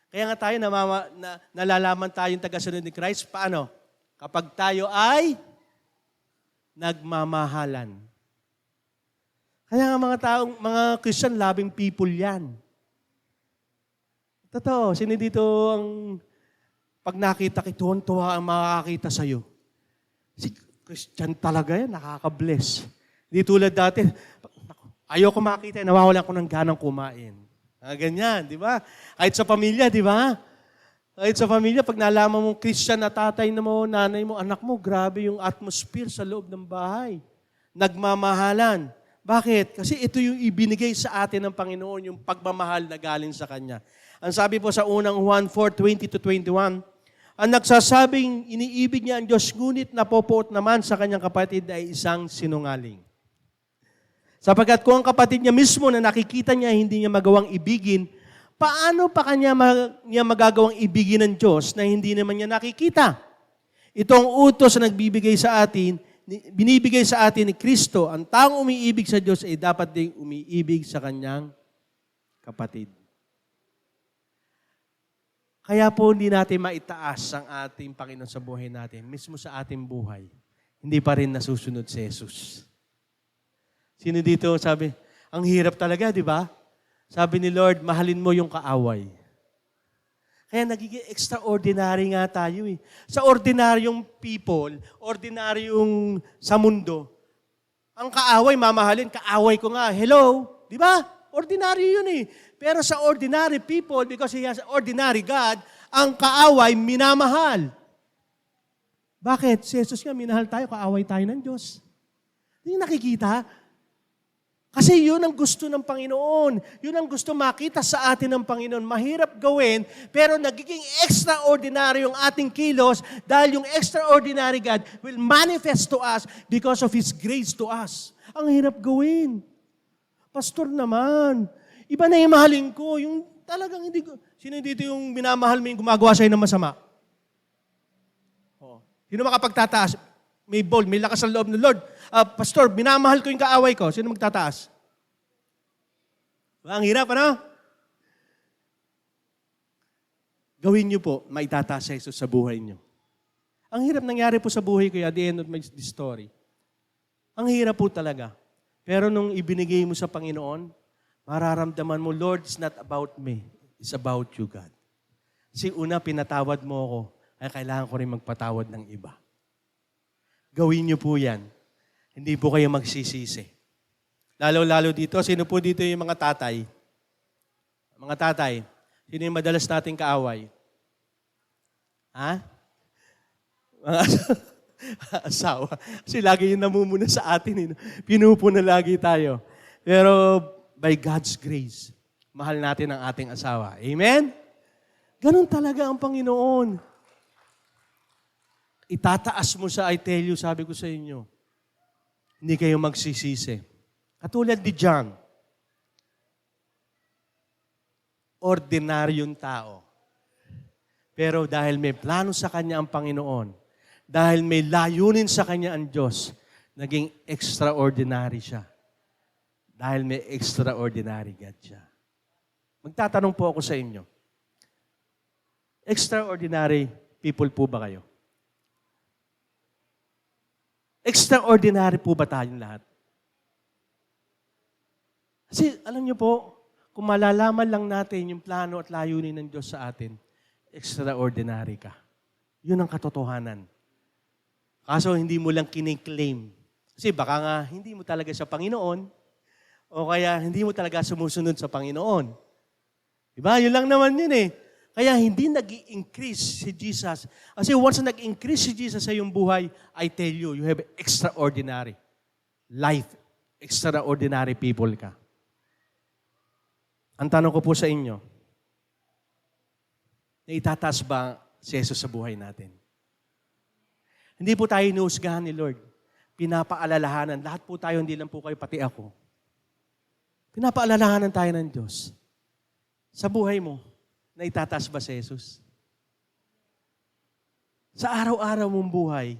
Kaya nga tayo, nalalaman tayong tagasunod ni Christ, paano? Kapag tayo ay nagmamahalan. Kaya nga mga Christian, loving people yan. Totoo, sino dito ang pag nakita tuwa ang makakakita sa'yo? Si Christian talaga yan, nakaka-bless. Hindi tulad dati, ayoko makita, nawawalan ko ng ganang kumain. Ganyan, di ba? Kahit sa pamilya, di ba? Kahit sa pamilya, pag nalaman mong Christian na tatay mo, nanay mo, anak mo, grabe yung atmosphere sa loob ng bahay. Nagmamahalan. Bakit? Kasi ito yung ibinigay sa atin ng Panginoon, yung pagmamahal na galing sa Kanya. Ang sabi po sa unang Juan 4:20-21, ang nagsasabing iniibig niya ang Diyos, ngunit napopoot naman sa kanyang kapatid ay isang sinungaling. Sapagkat kung ang kapatid niya mismo na nakikita niya, hindi niya magawang ibigin, paano pa niya magagawang ibigin ng Diyos na hindi naman niya nakikita? Itong utos na binibigay sa atin ni Kristo, ang taong umiibig sa Diyos ay dapat ding umiibig sa kanyang kapatid. Kaya po hindi natin maitaas ang ating Panginoon sa buhay natin, mismo sa ating buhay. Hindi pa rin nasusunod si Jesus. Sino dito sabi, ang hirap talaga, di ba? Sabi ni Lord, mahalin mo yung kaaway. Kaya nagiging extraordinary nga tayo eh. Sa ordinaryong people, ordinaryong sa mundo, ang kaaway, mamahalin, kaaway ko nga, hello, di ba? Ordinary yun eh. Pero sa ordinary people, because He has ordinary God, ang kaaway, minamahal. Bakit? Si Jesus nga, minahal tayo, kaaway tayo ng Diyos. Hindi nakikita? Kasi yun ang gusto ng Panginoon. Yun ang gusto makita sa atin ng Panginoon. Mahirap gawin, pero nagiging extraordinary yung ating kilos dahil yung extraordinary God will manifest to us because of His grace to us. Ang hirap gawin. Pastor naman, iba na yung mahalin ko. Yung talagang hindi ko... Sino dito yung minamahal mo yung gumagawa sa'yo ng masama? Sino makapagtataas? May bold, may lakas ang loob ng Lord. Pastor, minamahal ko yung kaaway ko. Sino magtataas? Ang hirap, ano? Gawin niyo po, maitataas sa Jesus sa buhay niyo. Ang hirap nangyari po sa buhay ko at the end of my story. Ang hirap po talaga. Pero nung ibinigay mo sa Panginoon, mararamdaman mo, Lord, it's not about me. It's about you, God. Kasi una, pinatawad mo ako, ay kailangan ko rin magpatawad ng iba. Gawin niyo po yan. Hindi po kayo magsisisi. Lalo-lalo dito, sino po dito yung mga tatay? Mga tatay, sino yung madalas nating kaaway? Ha? Mga asawa. Kasi lagi yung namumuna sa atin. Pinupuna lagi tayo. Pero by God's grace, mahal natin ang ating asawa. Amen? Ganun talaga ang Panginoon. Itataas mo sa I tell you, sabi ko sa inyo, hindi kayo magsisisi. Katulad ni John, ordinaryong tao. Pero dahil may plano sa kanya ang Panginoon, dahil may layunin sa kanya ang Diyos, naging extraordinary siya. Dahil may extraordinary God siya. Magtatanong po ako sa inyo, extraordinary people po ba kayo? Extraordinary po ba tayong lahat? Kasi alam niyo po, kung malalaman lang natin yung plano at layunin ng Diyos sa atin, extraordinary ka. Yun ang katotohanan. Kaso hindi mo lang kiniklaim. Kasi baka nga hindi mo talaga siya Panginoon o kaya hindi mo talaga sumusunod sa Panginoon. Diba? Yun lang naman yun eh. Kaya hindi nag-i-increase si Jesus. Kasi once na nag-increase si Jesus sa iyong buhay, I tell you, you have extraordinary life. Extraordinary people ka. Ang tanong ko po sa inyo, naitataas ba si Jesus sa buhay natin? Hindi po tayo inuusgahan ni Lord. Pinapaalalahanan. Lahat po tayo, hindi lang po kayo, pati ako. Pinapaalalahanan tayo ng Diyos. Sa buhay mo, naitataas ba si Jesus? Sa araw-araw mong buhay,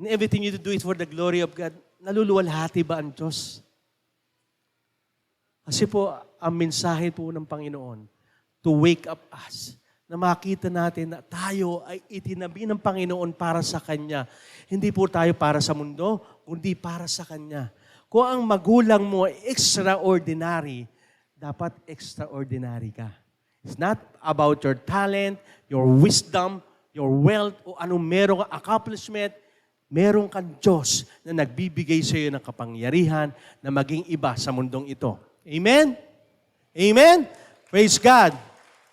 in everything you do it for the glory of God, naluluwalhati ba ang Diyos? Kasi po, ang mensahe po ng Panginoon, to wake up us, na makita natin na tayo ay itinabi ng Panginoon para sa Kanya. Hindi po tayo para sa mundo, kundi para sa Kanya. Kung ang magulang mo ay extraordinary, dapat extraordinary ka. It's not about your talent, your wisdom, your wealth, o anong meron kang accomplishment. Meron kang Diyos na nagbibigay sa iyo ng kapangyarihan na maging iba sa mundong ito. Amen? Amen? Praise God.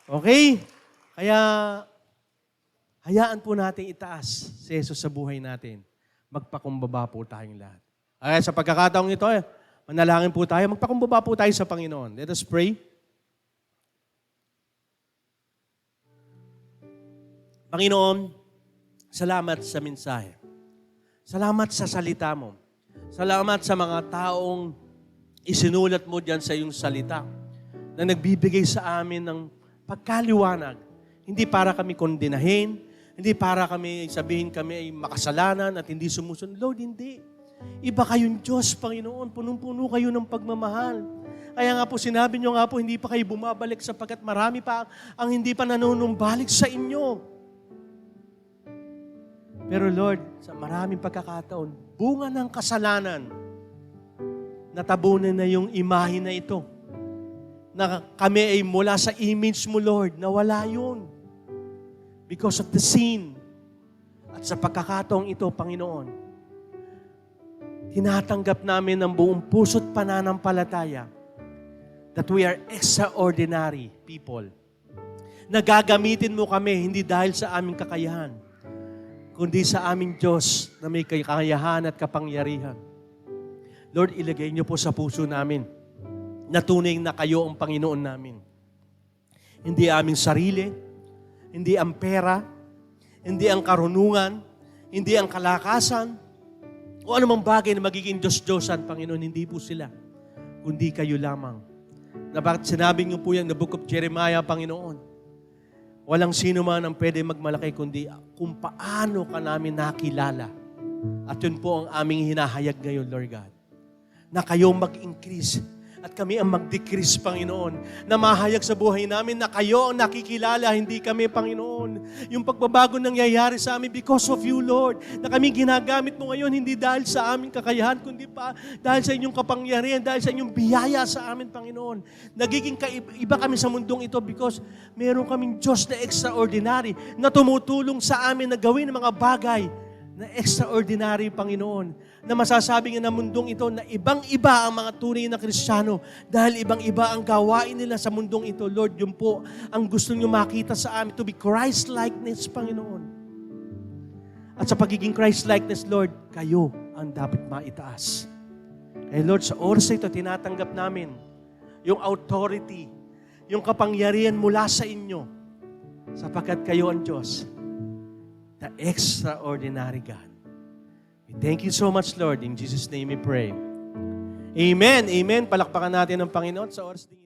Okay? Kaya, hayaan po natin itaas si Jesus sa buhay natin. Magpakumbaba po tayong lahat. Ay, sa pagkakataong ito, manalangin po tayo. Magpakumbaba po tayo sa Panginoon. Let us pray. Panginoon, salamat sa mensahe. Salamat sa salita mo. Salamat sa mga taong isinulat mo diyan sa iyong salita na nagbibigay sa amin ng pagkaliwanag. Hindi para kami kondenahin, hindi para kami sabihin kami ay makasalanan at hindi sumusunod. Lord, hindi. Iba kayong Diyos, Panginoon. Punong-puno kayo ng pagmamahal. Kaya nga po, sinabi nyo nga po, hindi pa kayo bumabalik sapagkat marami pa ang hindi pa nanunumbalik sa inyo. Pero Lord, sa maraming pagkakataon, bunga ng kasalanan, natabunan na yung imahe na ito. Na kami ay mula sa image mo, Lord, nawala yun. Because of the sin. At sa pagkakataong ito, Panginoon, tinatanggap namin ng buong puso't pananampalataya that we are extraordinary people. Nagagamitin mo kami hindi dahil sa aming kakayahan, kundi sa aming Diyos na may kakayahan at kapangyarihan. Lord, ilagay niyo po sa puso namin na tunay na kayo ang Panginoon namin. Hindi aming sarili, hindi ang pera, hindi ang karunungan, hindi ang kalakasan, o anumang bagay na magiging Diyos-Diyosan, Panginoon, hindi po sila, kundi kayo lamang. Na bakit sinabi niyo po yan na Book of Jeremiah, Panginoon, walang sino man ang pwede magmalaki, kundi kung paano ka namin nakilala. At yun po ang aming hinahayag ngayon, Lord God. Na kayo mag-increase at kami ang mag-decrease, Panginoon. Na mahayag sa buhay namin na kayo ang nakikilala, hindi kami, Panginoon. Yung pagbabago nangyayari sa amin because of you, Lord. Na kami ginagamit mo ngayon, hindi dahil sa aming kakayahan, kundi pa dahil sa inyong kapangyarihan, dahil sa inyong biyaya sa amin, Panginoon. Nagiging iba kami sa mundong ito because meron kaming Diyos na extraordinary na tumutulong sa amin na gawin ang mga bagay na extraordinary, Panginoon. Na masasabi nga na mundong ito na ibang-iba ang mga tunay na Kristiyano dahil ibang-iba ang gawain nila sa mundong ito. Lord, yun po ang gusto nyo makita sa amin to be Christ-likeness, Panginoon. At sa pagiging Christ-likeness, Lord, kayo ang dapat maitaas. Kaya Lord, sa oras na ito, tinatanggap namin yung authority, yung kapangyarihan mula sa inyo sapagkat kayo ang Diyos, the extraordinary God. We thank you so much, Lord. In Jesus' name we pray. Amen. Amen. Palakpakan natin ang Panginoon sa oras din.